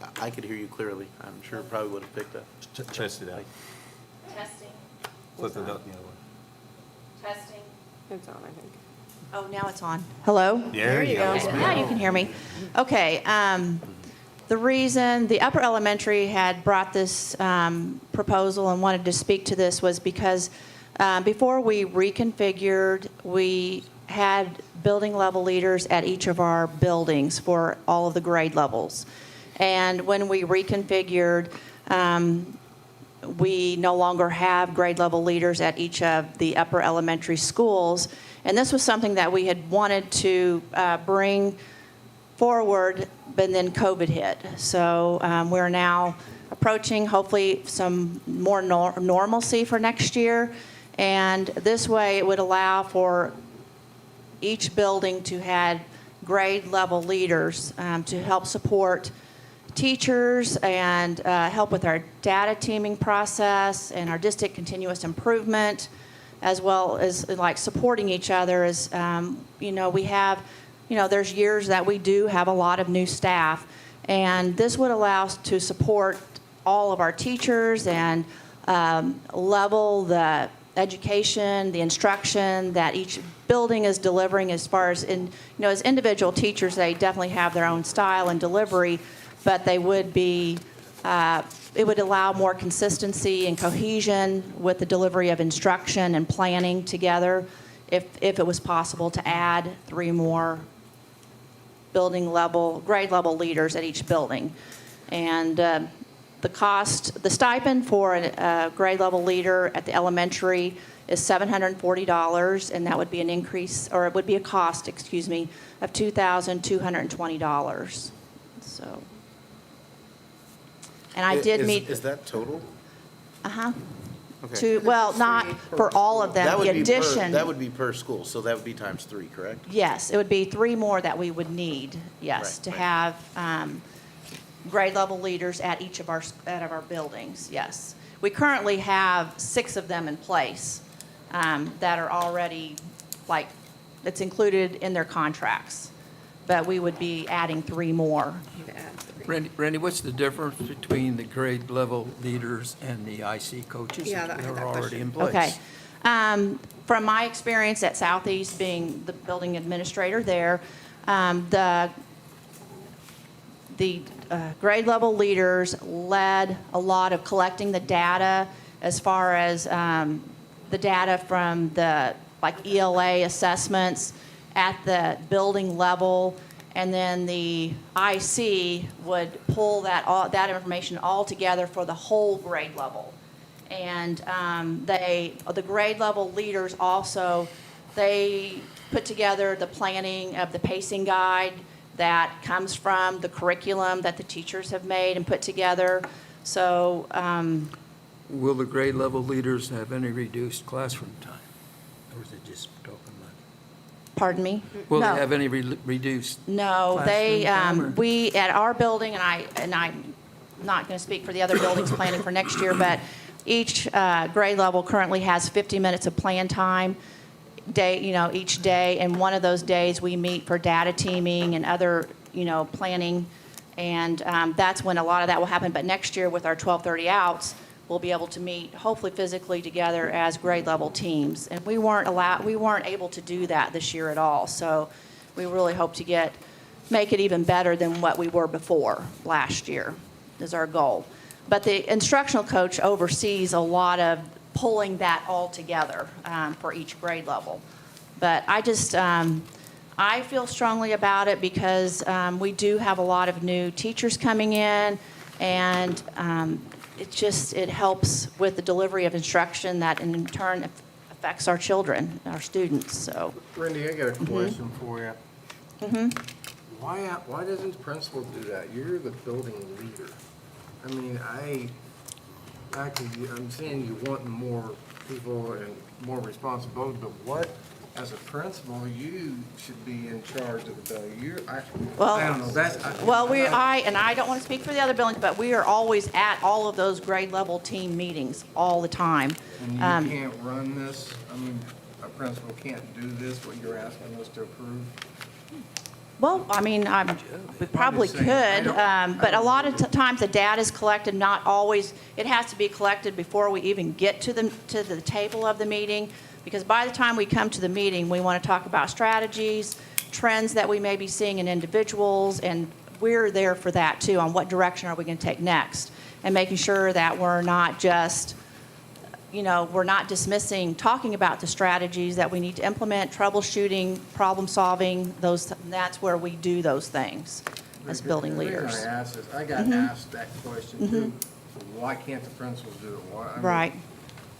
me. I could hear you clearly. I'm sure it probably would have picked up. Test it out. Testing, Flip it up the other way. testing. It's on, I think. Oh, now it's on. Hello? There you go. Okay, now you can hear me. Okay, the reason the upper elementary had brought this proposal and wanted to speak to this was because before we reconfigured, we had building level leaders at each of our buildings for all of the grade levels. And when we reconfigured, we no longer have grade level leaders at each of the upper elementary schools. And this was something that we had wanted to bring forward, but then COVID hit. So we're now approaching hopefully some more normalcy for next year. And this way it would allow for each building to have grade level leaders to help support teachers and help with our data teaming process and our district continuous improvement, as well as like supporting each other. As we have, there's years that we do have a lot of new staff, and this would allow us to support all of our teachers and level the education, the instruction that each building is delivering. As far as as individual teachers, they definitely have their own style and delivery, but they would be, it would allow more consistency and cohesion with the delivery of instruction and planning together if it was possible to add 3 more grade level leaders at each building. And the stipend for a grade level leader at the elementary is $740, and that would be an increase, or it would be a cost, of $2,220. So. And I did meet. Is that total? Uh-huh. Okay. Well, not for all of them, That the would be per, addition. that would be per school, so that would be times 3, correct? Yes, it would be 3 more that we would need, yes, Right, to right. have grade level leaders at each of our buildings, yes. We currently have 6 of them in place that are already, it's included in their contracts. But we would be adding 3 more. Randy, what's the difference between the grade level leaders and the IC coaches Yeah, that I had are that already question. in place? Okay. From my experience at Southeast, being the building administrator there, the grade level leaders led a lot of collecting the data as far as the data from the ELA assessments at the building level, and then the IC would pull that information all together for the whole grade level. And the grade level leaders also, they put together the planning of the pacing guide that comes from the curriculum that the teachers have made and put together. So, Will the grade level leaders have any reduced classroom time? Or is it just open money? pardon me? Will they No. have any reduced? No, they, classroom time, or- we, at our building, and I'm not going to speak for the other buildings planning for next year, but each grade level currently has 50 minutes of plan time each day, and one of those days we meet for data teaming and other, planning, and that's when a lot of that will happen. But next year with our 12:30 outs, we'll be able to meet hopefully physically together as grade level teams. And we weren't able to do that this year at all. So we really hope to make it even better than what we were before last year is our goal. But the instructional coach oversees a lot of pulling that all together for each grade level. But I feel strongly about it because we do have a lot of new teachers coming in, and it helps with the delivery of instruction that in turn affects our children, our students, so. Randy, I got a question for you. Mm-hmm. Why doesn't the principal do that? You're the building leader. I mean, actually, I'm saying you want more people and more responsibility, but what, as a principal, you should be in charge of the building. Well- I don't know, that's. Well, I don't want to speak for the other buildings, but we are always at all of those grade level team meetings all the time. And you can't run this, I mean, a principal can't do this, what you're asking us to approve? Well, I mean, we probably just saying, could, but a lot of times the data is collected, not always, it has to be collected before we even get to the table of the meeting, because by the time we come to the meeting, we want to talk about strategies, trends that we may be seeing in individuals, and we're there for that too, on what direction are we going to take next, and making sure that we're not just, we're not dismissing, talking about the strategies that we need to implement, troubleshooting, problem solving, that's where we do those things as building The reason leaders. I asked this, I got asked that question too. Why can't the principals do it? I mean, Right.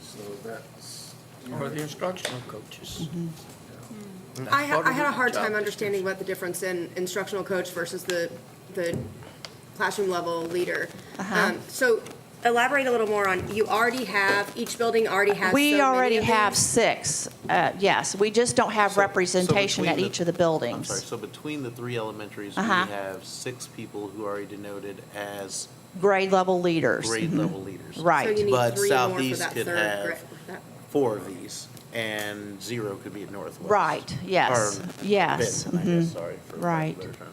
So that's. Or the instructional coaches. I had a hard time understanding what the difference in instructional coach versus the classroom level leader. So elaborate a little more on, each building already has so many We already of have these? 6, yes. We just don't have representation at between each of the buildings. I'm sorry, so between the 3 elementaries, we Uh-huh. have 6 people who are already denoted as Grade level leaders. grade level leaders. Right. So you need But 3 more for Southeast that could third have grade. that- 4 of these, and 0 could be at Northwest. Right, yes, Or yes. Benton, I guess, sorry for lack of a Right. better term.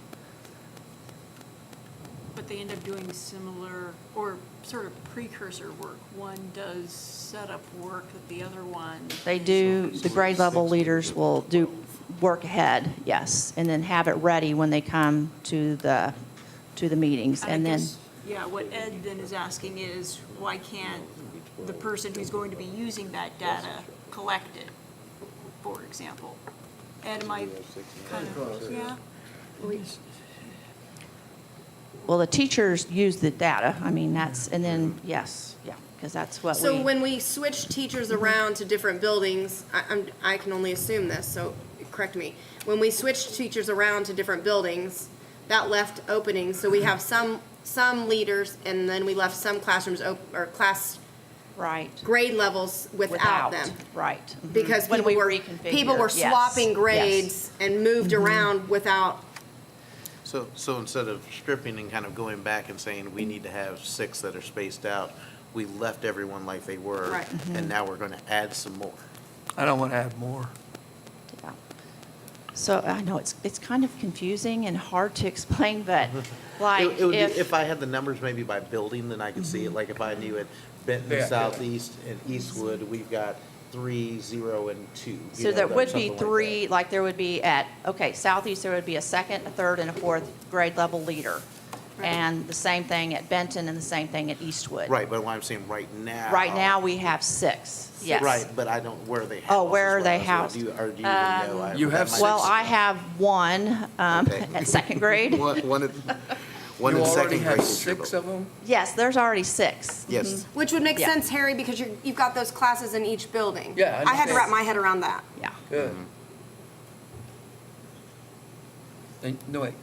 But they end up doing similar or sort of precursor work. One does setup work that the other one. They do, the grade level leaders will do work ahead, yes, and then have it ready when they come to the meetings, and I then, guess, yeah, what Ed then is asking is, why can't the person who's going to be using that data collect it, for example? Ed, am I kind of, yeah? well, the teachers use the data, I mean, that's, and then, yes, yeah, because that's what we. So when we switch teachers around to different buildings, I can only assume this, so correct me. When we switched teachers around to different buildings, that left openings, so we have some leaders, and then we left some classrooms or class Right. grade levels without them. Right. mhm. Because When people we were, reconfigure, people were yes, swapping yes. grades and moved around without, So instead of stripping and kind of going back and saying, we need to have 6 that are spaced out, we left everyone like they were. Right. And now we're going to add some more. I don't want to add more. Yeah. So I know it's kind of confusing and hard to explain, but like It would be, if, if I had the numbers maybe by building, then I could see it, like if I knew at Benton, Yeah. Southeast, and Eastwood, we've got 3, 0, and 2. you so know, there like would be something like 3, that. like there would be Southeast, there would be a 2nd, a 3rd, and a 4th grade level leader. And the same thing at Benton and the same thing at Eastwood. Right, but what I'm saying right now. Right now, we have 6, yes. Right, but I don't, where are they housed? Oh, where are is what they I was- housed? Do you even know? You have that might- Well, I have one Okay. at 2nd grade. One in You already second have grade. 6 of them? Yes, there's already 6. Yes. which would make Yeah. sense, Harry, because you've got those classes in each building. Yeah, I I had to understand. wrap my head around that. Yeah. Good. No, wait,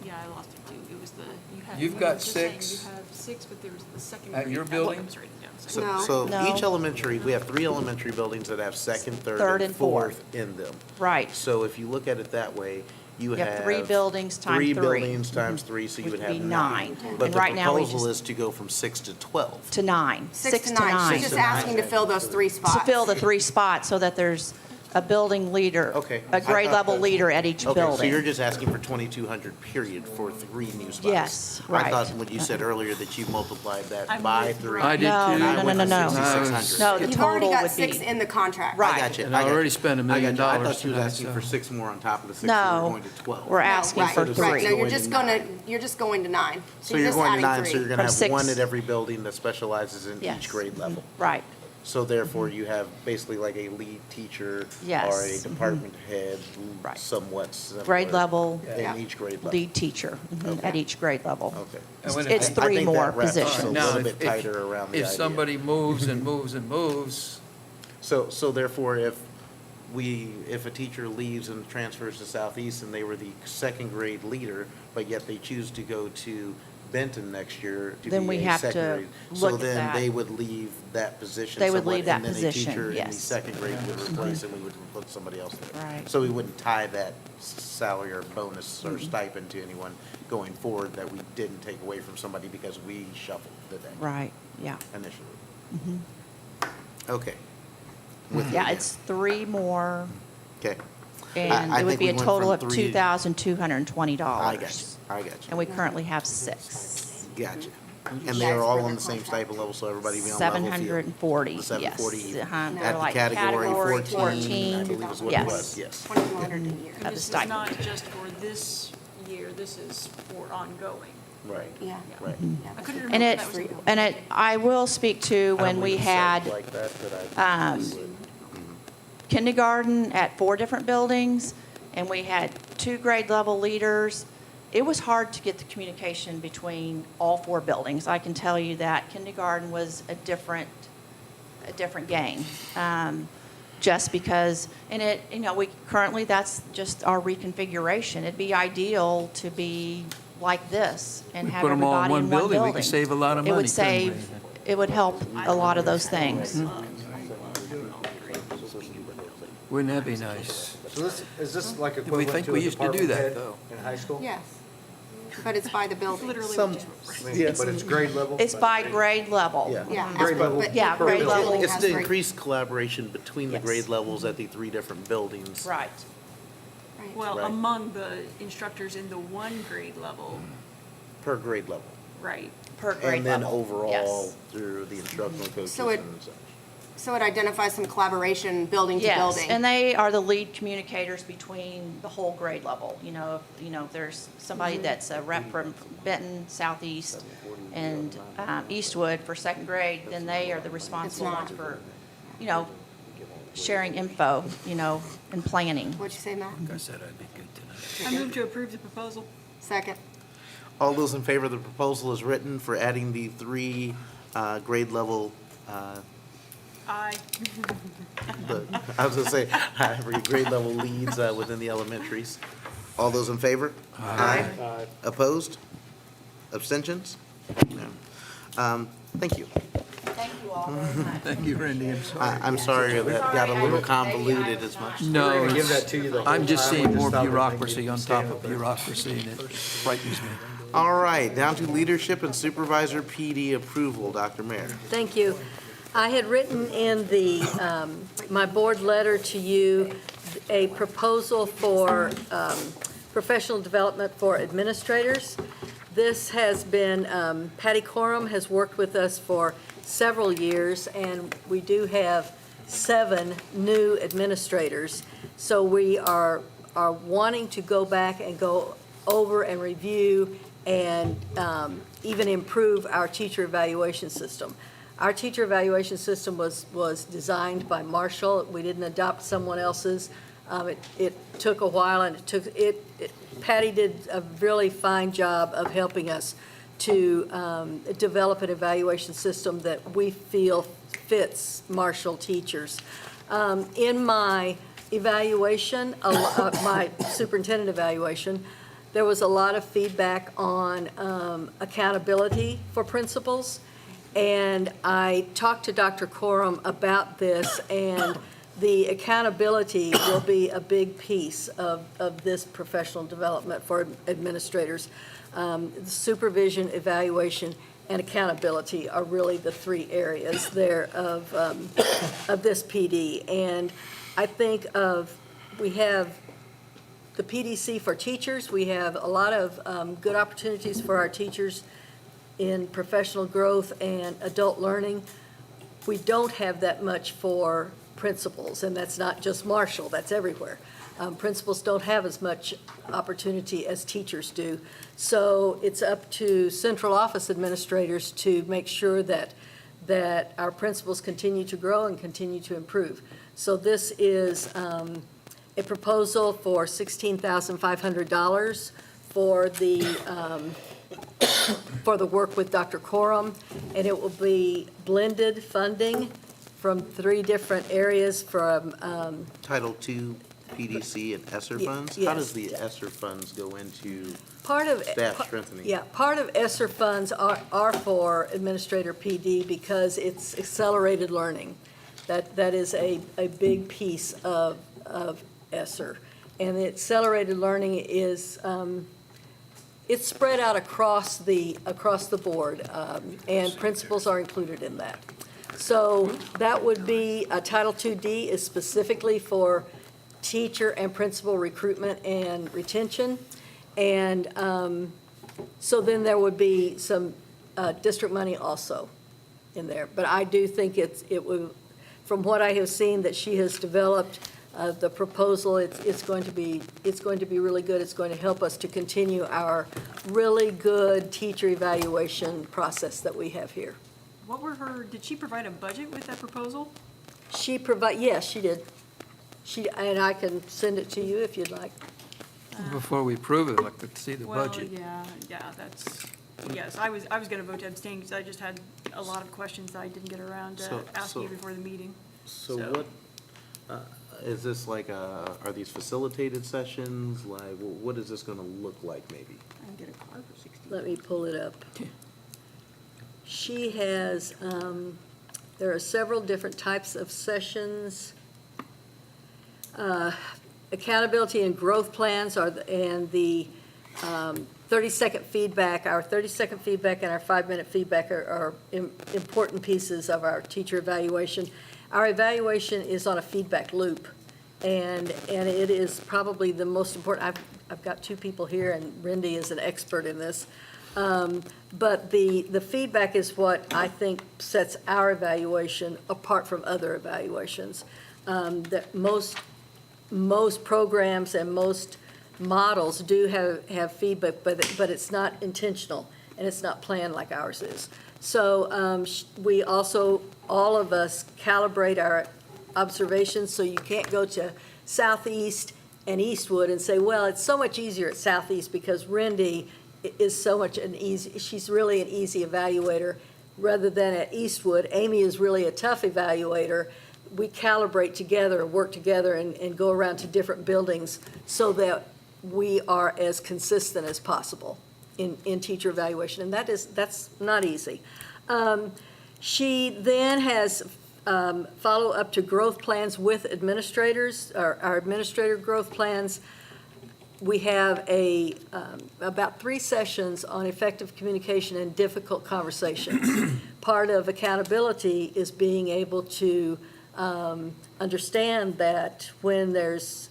Yeah, I lost it too. It was the, you had. You've when got I was just saying 6 You have 6, but there was the second. at grade. your I building? was writing down second. So, No. so No. each elementary, we have 3 elementary buildings that have second, Third, third, and and fourth in them. Right. So if you look at it that way, you You have. have 3 buildings times 3. 3 buildings times 3, so you Which would would have be 9. 9. But And the right now, we proposal just- is to go from 6 to 12. To 9. 6 to 9. She's just asking to fill those 3 spots. To fill the 3 spots so that there's a building leader. Okay. A grade level leader at each Okay, so you're building. just asking for 2,200 period for 3 new spots? Yes, I right. thought when you said earlier that you multiplied that I'm by with 3. I did No, too. And I no, went no, to no, no. 6,600. No, the You've already total got would 6 be. in the contract. Right. I got you. And I already spent $1 million I thought you was tonight, asking so. for 6 more on top of the 6 you No, were going to 12. we're No, asking right, for So 3. Right, no, going to you're just going to 9. So you're going to 9, so you're going to From have 1 6. at every building that specializes in Yes. each grade level. Right. So therefore, you have basically like a lead teacher Yes. or a department head, Right. somewhat similar. Grade level. In each grade level. Lead teacher at each grade level. Okay. And when It's it- I 3 think more that wraps us positions. a Now, little if- bit tighter around the If idea. somebody moves and moves and moves, So therefore, if a teacher leaves and transfers to Southeast and they were the second grade leader, but yet they choose to go to Benton next year to Then be we a have second to grade. look So at then that. they would leave that position They would somewhat, leave that and then a position, teacher in the yes. second grade would replace, and we would put somebody else there. Right. So we wouldn't tie that salary or bonus or stipend to anyone going forward that we didn't take away from somebody because we shuffled the deck Right, yeah. initially. Okay. With you Yeah, again. it's 3 more, Okay. and I it would think be we a went total from of three- $2,220. I got you, I got you. And we currently have 6. Gotcha. And they are all on the same stipend level, so everybody be on level field? 740, The yes. 740 Uh-huh, they're at the like category 14, I believe is what it yes. was, yes. 2,200 a year. Of the And this is stipend. not just for this year, this is for ongoing. Right, Yeah. right. I couldn't And remember it, if that was. and it, I will speak to I don't when we believe it said had like that, but I would. kindergarten at 4 different buildings, and we had 2 grade level leaders. It was hard to get the communication between all 4 buildings. I can tell you that kindergarten was a different game. Just because, and it, we currently, that's just our reconfiguration. It'd be ideal to be like this and We have put 'em all in everybody one in one building, we building. could save a lot of It money, would couldn't we? save, it would help a lot of those things. Wouldn't that be nice? So is this like We equivalent think to we a used to do department that, head though. in high school? Yes, but it's by the building. Literally. Some, Yeah, but it's grade level? It's by grade level. yeah. Yeah. Grade level. but Yeah, each grade level. building It's has the grade- increased collaboration between the Yes. grade levels at the 3 different buildings Right. Right. Well, Right. among the instructors in the one grade level, per grade level. right? Per grade And then level. overall Yes. through the instructional coaches So it- and such. So it identifies some collaboration building to Yes, building. and they are the lead communicators between the whole grade level. If there's somebody that's a rep from Benton, Southeast, and Eastwood for second grade, then they are the responsible not. ones for, sharing info, and planning. What'd you say, Matt? I said I'd be good tonight. I move to approve the proposal. Second. All those in favor of the proposal as written for adding the 3 grade level, Aye. I was gonna say, for grade level leads within the elementaries. All those in favor? Aye. Opposed? Abstentions? No. Thank you. Thank you all very much. Thank you, Randy, I'm sorry. I'm sorry that got a little convoluted as much. No, Give that to you the whole I'm just time, seeing we more stop and make bureaucracy you on stand top up of there. bureaucracy, and it frightens me. All right, down to leadership and supervisor PD approval, Dr. Mayor. Thank you. I had written in my board letter to you a proposal for professional development for administrators. This has been, Patty Corum has worked with us for several years, and we do have 7 new administrators. So we are wanting to go back and go over and review and even improve our teacher evaluation system. Our teacher evaluation system was designed by Marshall. We didn't adopt someone else's. It took a while, and Patty did a really fine job of helping us to develop an evaluation system that we feel fits Marshall teachers. In my evaluation, my superintendent evaluation, there was a lot of feedback on accountability for principals. And I talked to Dr. Corum about this, and the accountability will be a big piece of this professional development for administrators. The supervision, evaluation, and accountability are really the 3 areas there of this PD. And I think we have the PDC for teachers. We have a lot of good opportunities for our teachers in professional growth and adult learning. We don't have that much for principals, and that's not just Marshall, that's everywhere. Principals don't have as much opportunity as teachers do. So it's up to central office administrators to make sure that our principals continue to grow and continue to improve. So this is a proposal for $16,500 for the work with Dr. Corum, and it will be blended funding from 3 different areas, from Title II. PDC and ESSER Ye- funds? How yes. does the ESSER funds go into Part of. staff strengthening? Yeah, part of ESSER funds are for Administrator PD because it's accelerated learning. That is a big piece of ESSER. And the accelerated learning is, it's spread out across the board, and principals are included in that. So that would be, Title II-D is specifically for teacher and principal recruitment and retention. And so then there would be some district money also in there. But I do think it would, from what I have seen that she has developed, the proposal, it's going to be really good. It's going to help us to continue our really good teacher evaluation process that we have here. What were did she provide a budget with that proposal? Yes, she did. And I can send it to you if you'd like. Before we prove it, I'd like to see the budget. Well, yeah, that's, yes, I was going to vote to abstain because I just had a lot of questions that I didn't get around to asking you before the meeting. So what, is this like, are these facilitated sessions? Like, what is this gonna look like maybe? I can get a car for 60. Let me pull it up. She has, there are several different types of sessions. Accountability and growth plans and the 30-second feedback, our 30-second feedback and our 5-minute feedback are important pieces of our teacher evaluation. Our evaluation is on a feedback loop, and it is probably the most important. I've got two people here, and Rendy is an expert in this. But the feedback is what I think sets our evaluation apart from other evaluations. That most programs and most models do have feedback, but it's not intentional, and it's not planned like ours is. So we also, all of us, calibrate our observations, so you can't go to Southeast and Eastwood and say, well, it's so much easier at Southeast because Rendy is so much she's really an easy evaluator, rather than at Eastwood. Amy is really a tough evaluator. We calibrate together, work together, and go around to different buildings so that we are as consistent as possible in teacher evaluation, and that's not easy. She then has follow-up to growth plans with administrators, our administrator growth plans. We have about 3 sessions on effective communication and difficult conversations. Part of accountability is being able to understand that when there's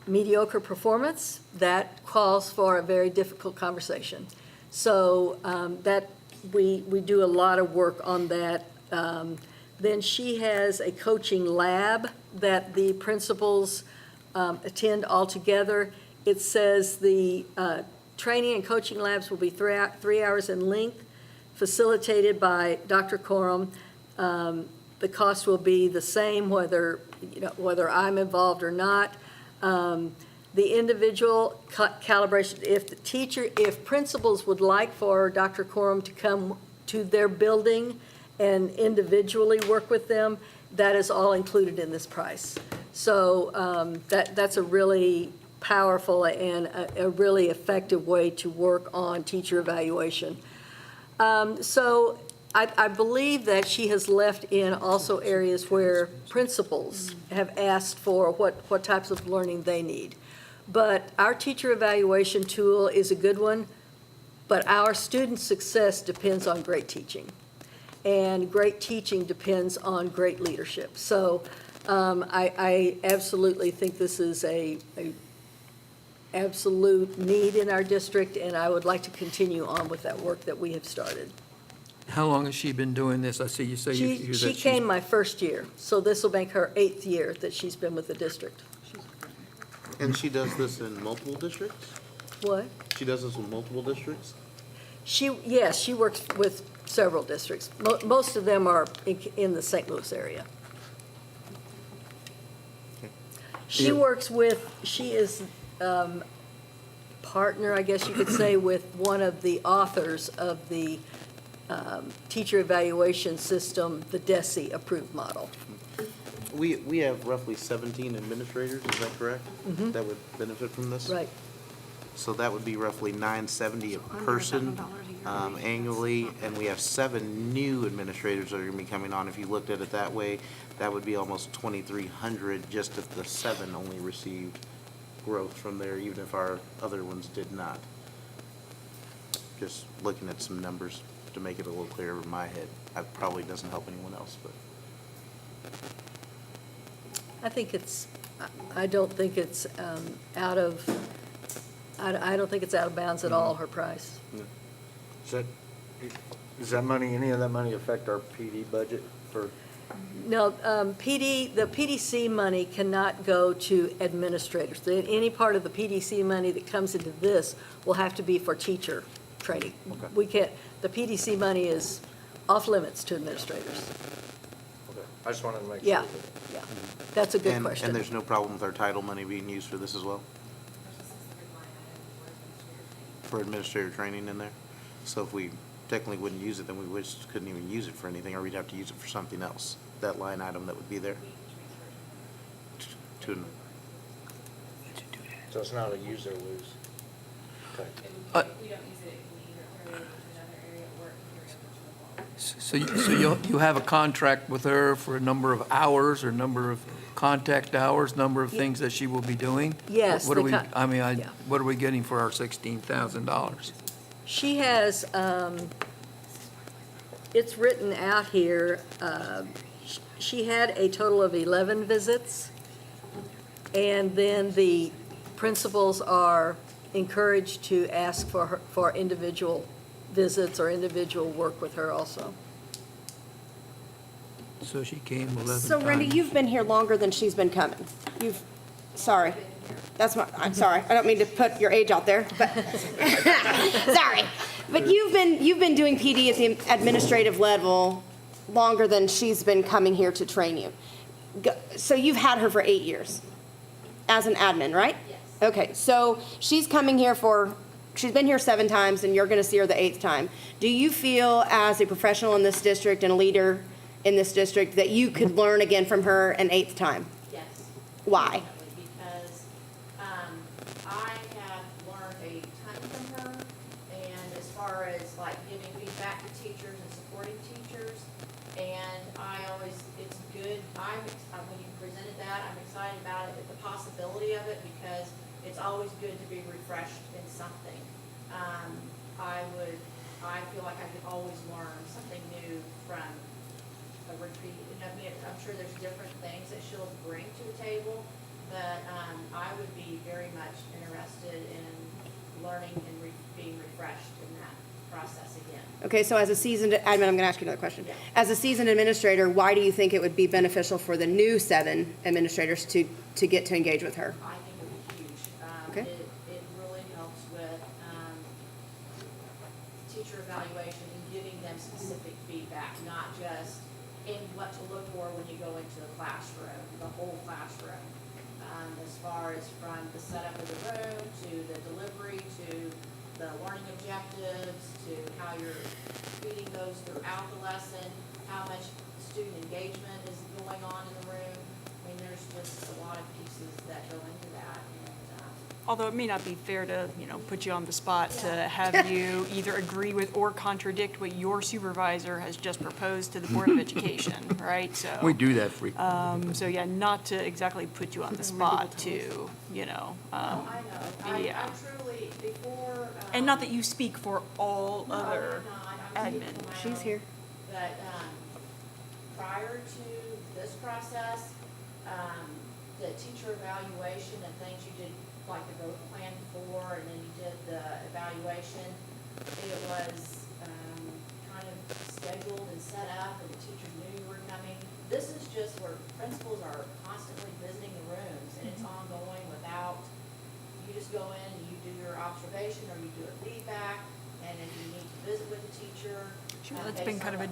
mediocre performance, that calls for a very difficult conversation. So that we do a lot of work on that. Then she has a coaching lab that the principals attend all together. It says the training and coaching labs will be 3 hours in length, facilitated by Dr. Coram. The cost will be the same whether I'm involved or not. The individual calibration, if principals would like for Dr. Coram to come to their building and individually work with them, that is all included in this price. So that's a really powerful and a really effective way to work on teacher evaluation. So I believe that she has left in also areas where principals have asked for what types of learning they need. But our teacher evaluation tool is a good one, but our student success depends on great teaching. And great teaching depends on great leadership. So I absolutely think this is a absolute need in our district, and I would like to continue on with that work that we have started. How long has she been doing this? I see you say you She came my first year, so this will make her 8th year that she's been with the district. And she does this in multiple districts? What? She does this in multiple districts? Yes, she works with several districts. Most of them are in the St. Louis area. She is partner, I guess you could say, with one of the authors of the teacher evaluation system, the DESE approved model. We have roughly 17 administrators, is that correct? That would benefit from this? Right. So that would be roughly $970 a person annually, and we have 7 new administrators that are gonna be coming on. If you looked at it that way, that would be almost 2,300 just if the 7 only received growth from there, even if our other ones did not. Just looking at some numbers to make it a little clearer in my head. That probably doesn't help anyone else, but. I think I don't think it's out of, I don't think it's out of bounds at all, her price. Does that money, any of that money affect our PD budget for? No, the PDC money cannot go to administrators. Any part of the PDC money that comes into this will have to be for teacher training. Okay. We can't, the PDC money is off limits to administrators. Okay, I just wanted to make sure. Yeah, yeah. That's a good And question. there's no problem with our title money being used for this as well? For administrator training in there? So if we technically wouldn't use it, then we just couldn't even use it for anything, or we'd have to use it for something else, that line item that would be there? To- So it's not a use or lose? Okay. If we don't use it, we either throw it into another area or it can go to the wall. So you have a contract with her for a number of hours or number of contact hours, number of things that she will be doing? Yes, What are the we, con- yeah. what are we getting for our $16,000? She has, it's written out here, she had a total of 11 visits, and then the principals are encouraged to ask for individual visits or individual work with her also. So she came 11 times. So Randy, you've been here longer than she's been coming. Sorry. I'm sorry. I don't mean to put your age out there, but, sorry. But you've been doing PD at the administrative level longer than she's been coming here to train you. So you've had her for 8 years as an admin, right? Yes. Okay, so she's coming here she's been here 7 times and you're gonna see her the 8th time. Do you feel as a professional in this district and a leader in this district that you could learn again from her an 8th time? Yes. Why? Definitely, because I have learned a ton from her, and as far as like giving feedback to teachers and supporting teachers, and it's good, when you presented that, I'm excited about it, the possibility of it, because it's always good to be refreshed in something. I feel like I could always learn something new from a retreat. I'm sure there's different things that she'll bring to the table, but I would be very much interested in learning and being refreshed in that process again. Okay, so as a seasoned admin, I'm gonna ask you another question. Yeah. As a seasoned administrator, why do you think it would be beneficial for the new 7 administrators to get to engage with her? I think it would be huge. Okay. It really helps with teacher evaluation and giving them specific feedback, not just in what to look for when you go into the classroom, the whole classroom. As far as from the setup of the room, to the delivery, to the learning objectives, to how you're feeding those throughout the lesson, how much student engagement is going on in the room. I mean, there's just a lot of pieces that go into that, and, Although it may not be fair to, put you on the spot to have you either agree with or contradict what your supervisor has just proposed to the Board of Education, right? So. We do that frequently. So yeah, not to exactly put you on the spot to, I know, yeah. I truly, before. And not that you speak for all No, other I'm speaking admin. for my She's own. here. But, prior to this process, the teacher evaluation and things you did, like the growth plan before, and then you did the evaluation, it was, kind of scheduled and set up, and the teachers knew you were coming. This is just where principals are constantly visiting the rooms, and it's ongoing without, you just go in, and you do your observation, or you do a feedback, and if you need to visit with the teacher. Sure, that's been kind of a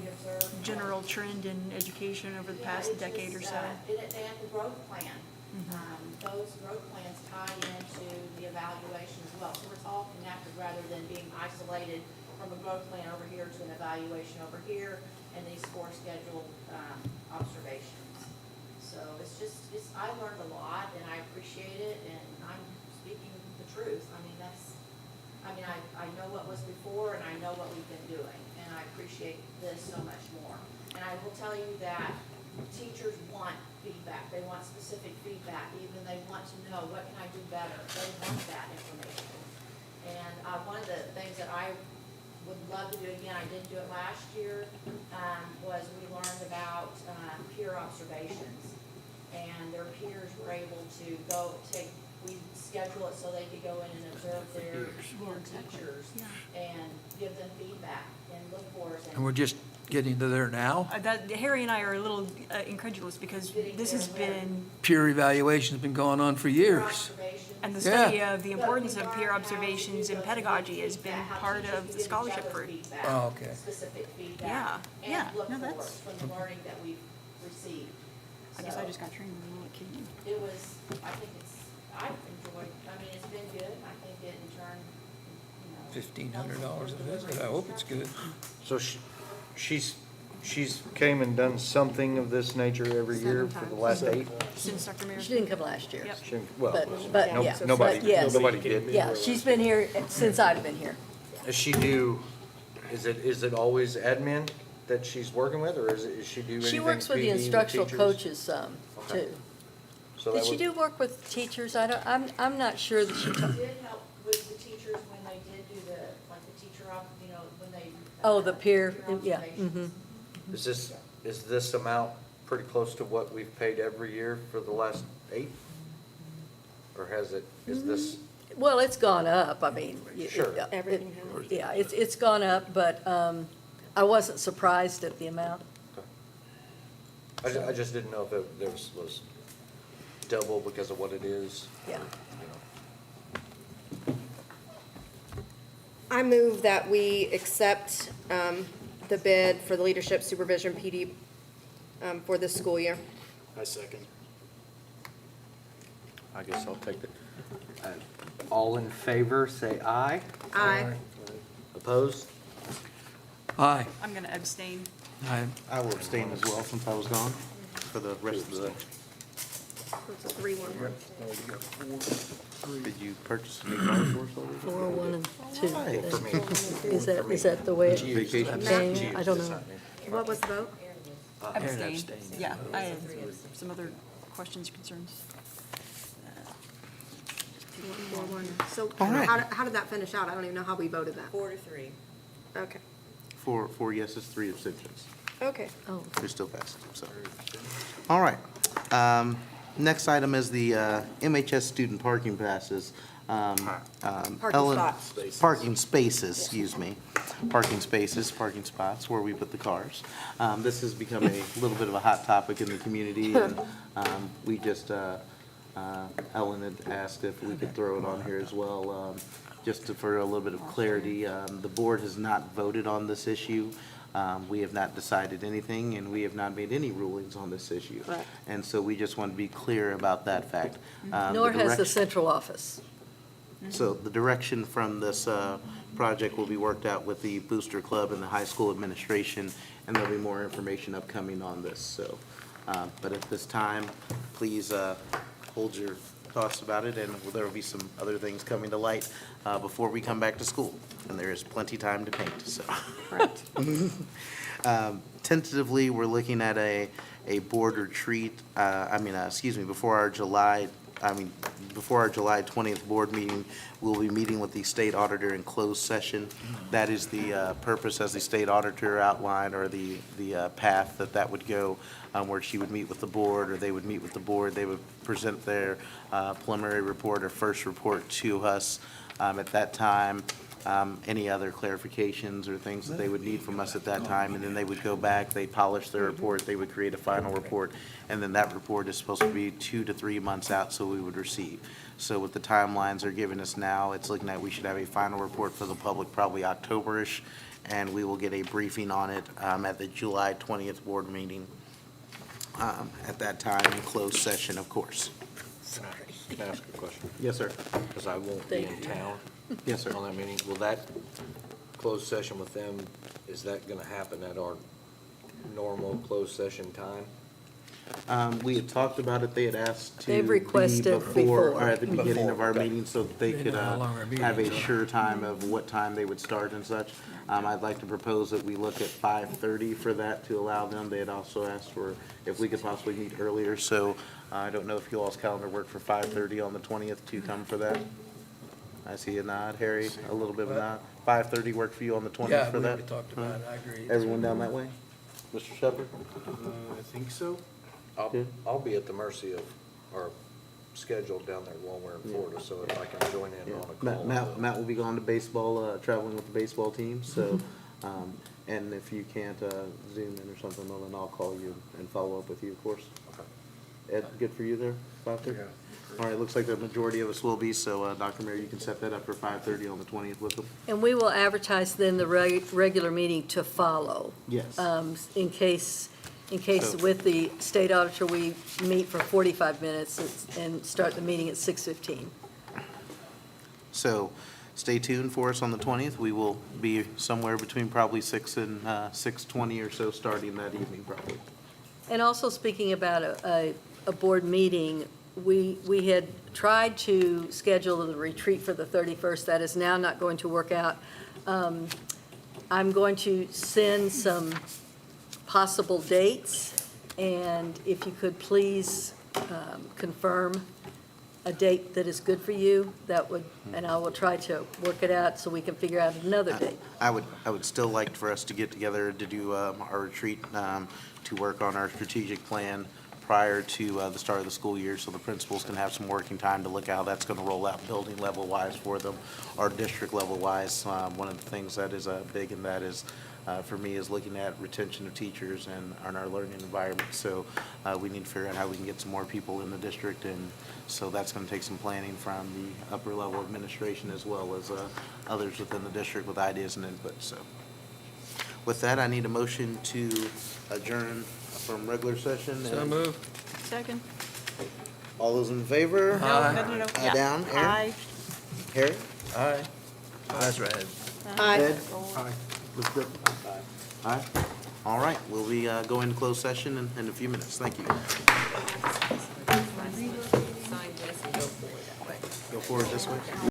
general trend in education over the past decade or so. And the growth plan. Those growth plans tie into the evaluation as well. So it's all connected rather than being isolated from a growth plan over here to an evaluation over here and these 4 scheduled observations. So I learned a lot, and I appreciate it, and I'm speaking the truth. I know what was before, and I know what we've been doing, and I appreciate this so much more. And I will tell you that teachers want feedback. They want specific feedback, even they want to know, what can I do better? They want that information. And one of the things that I would love to do again, I didn't do it last year, was we learned about peer observations. And their peers were able to we schedule it so they could go in and observe their teachers and give them feedback and look for us. And we're just getting to there now? Harry and I are a little incredulous because this has been, Peer evaluation's been going on for years. and the study of the importance of peer observations in pedagogy has been part of the scholarship for. Oh, okay. Specific feedback. Yeah, And look no, for that's- us from the learning that we've received. I guess I just got trained, I'm not kidding you. It was, I've enjoyed, it's been good. I think it in turn, $1,500 a visit, I hope it's good. So she's came and done something of this nature every year for the last 8? Since Dr. Mayer. She didn't come last year. Yep. Well, But no- yeah. nobody, But yes. nobody did. Yeah, she's been here since I've been here. Does she is it always admin that she's working with, or is she do anything? She works with the PD instructional teachers? coaches some, Okay. too. So Did that she would- do work with teachers? I'm not sure that she, did help with the teachers when they did do the teacher, when they. oh, the peer, yeah. observations. Mhm. Is this amount pretty close to what we've paid every year for the last 8? Or is this? Well, it's gone up, Sure. Everything has. Yeah, it's gone up, but I wasn't surprised at the amount. I just didn't know if there was double because of what it is. Yeah. I move that we accept the bid for the leadership supervision PD for this school year. I second. I guess I'll take it. All in favor, say aye. Aye. Opposed? Aye. I'm gonna abstain. I will abstain as well since I was gone for the rest of the day. It's a 3-1. Did you purchase a new car for us over? 4, 1, and 2. Aye. For me. Is that the way it's Vacation. paying? I don't know. What was the vote? Abstain. Yeah, I have some other questions, concerns. So All right. how did that finish out? I don't even know how we voted that. 4-3. Okay. 4 yeses, 3 abstentions. Okay. Oh, You're still passed, so. All right. Next item is the MHS student parking passes. Parking spaces, excuse me. Parking spaces, parking spots where we put the cars. This has become a little bit of a hot topic in the community, and we just, Ellen had asked if we could throw it on here as well, for a little bit of clarity. The board has not voted on this issue. We have not decided anything, and we have not made any rulings on this issue. Right. And so we just want to be clear about that fact. nor has the direction- central office. So the direction from this project will be worked out with the Booster Club and the high school administration, and there'll be more information upcoming on this, so. But at this time, please hold your thoughts about it, and there will be some other things coming to light before we come back to school, and there is plenty time to paint, so. Correct. Tentatively, we're looking at a board retreat, before our July 20th board meeting, we'll be meeting with the state auditor in closed session. That is the purpose, as the state auditor outlined, or the path that would go, where she would meet with the board, or they would meet with the board. They would present their preliminary report or first report to us. At that time, any other clarifications or things that they would need from us at that time, and then they would go back, they polish their report, they would create a final report, and then that report is supposed to be 2 to 3 months out, so we would receive. So with the timelines they're giving us now, it's looking at we should have a final report for the public probably October-ish, and we will get a briefing on it at the July 20th board meeting. At that time, in closed session, of course. Can I ask a question? Yes, sir. Because I won't be in town. Yes, sir. On that meeting, will that closed session with them, is that gonna happen at our normal closed session time? We had talked about it, they had asked to They've be requested before, before. or at the beginning Before, of our okay. meeting, so that they They could know how long our have a meetings are. sure time of what time they would start and such. I'd like to propose that we look at 5:30 for that to allow them. They had also asked for if we could possibly meet earlier, so I don't know if you all's calendar work for 5:30 on the 20th to come for that. I see a nod, Harry, a little bit of a nod. 5:30 work for you on the 20th Yeah, for we that? already talked about it, I agree. Everyone down that way? Mr. Shepherd? I think so. I'll be at the mercy of our schedule down there while we're in Florida, so if I can join in on a call. Matt will be going to baseball, traveling with the baseball team, so, and if you can't Zoom in or something, well, then I'll call you and follow up with you, of course. Ed, good for you there, 5:30? Yeah. All right, looks like the majority of us will be, so Dr. Mayor, you can set that up for 5:30 on the 20th with them. And we will advertise then the regular meeting to follow. Yes. In case So- with the state auditor, we meet for 45 minutes and start the meeting at 6:15. So stay tuned for us on the 20th. We will be somewhere between probably 6 and 6:20 or so, starting that evening probably. And also speaking about a board meeting, we had tried to schedule the retreat for the 31st. That is now not going to work out. I'm going to send some possible dates, and if you could please confirm a date that is good for you, that would, and I will try to work it out so we can figure out another date. I would still like for us to get together to do our retreat, to work on our strategic plan prior to the start of the school year, so the principals can have some working time to look at how that's going to roll out building level wise for them, or district level wise. One of the things that is big in that is, for me, is looking at retention of teachers and on our learning environment. So we need to figure out how we can get some more people in the district, and so that's going to take some planning from the upper level administration as well as others within the district with ideas and input. So with that, I need a motion to adjourn from regular session. So and move. Second. All those in favor? No. Down, Aaron? Aye. Harry? Aye. That's right. Ed? Aye. Elizabeth? Aye. All right, we'll be going to closed session in a few minutes. Thank you. Sign this and go forward that way. Go forward this way.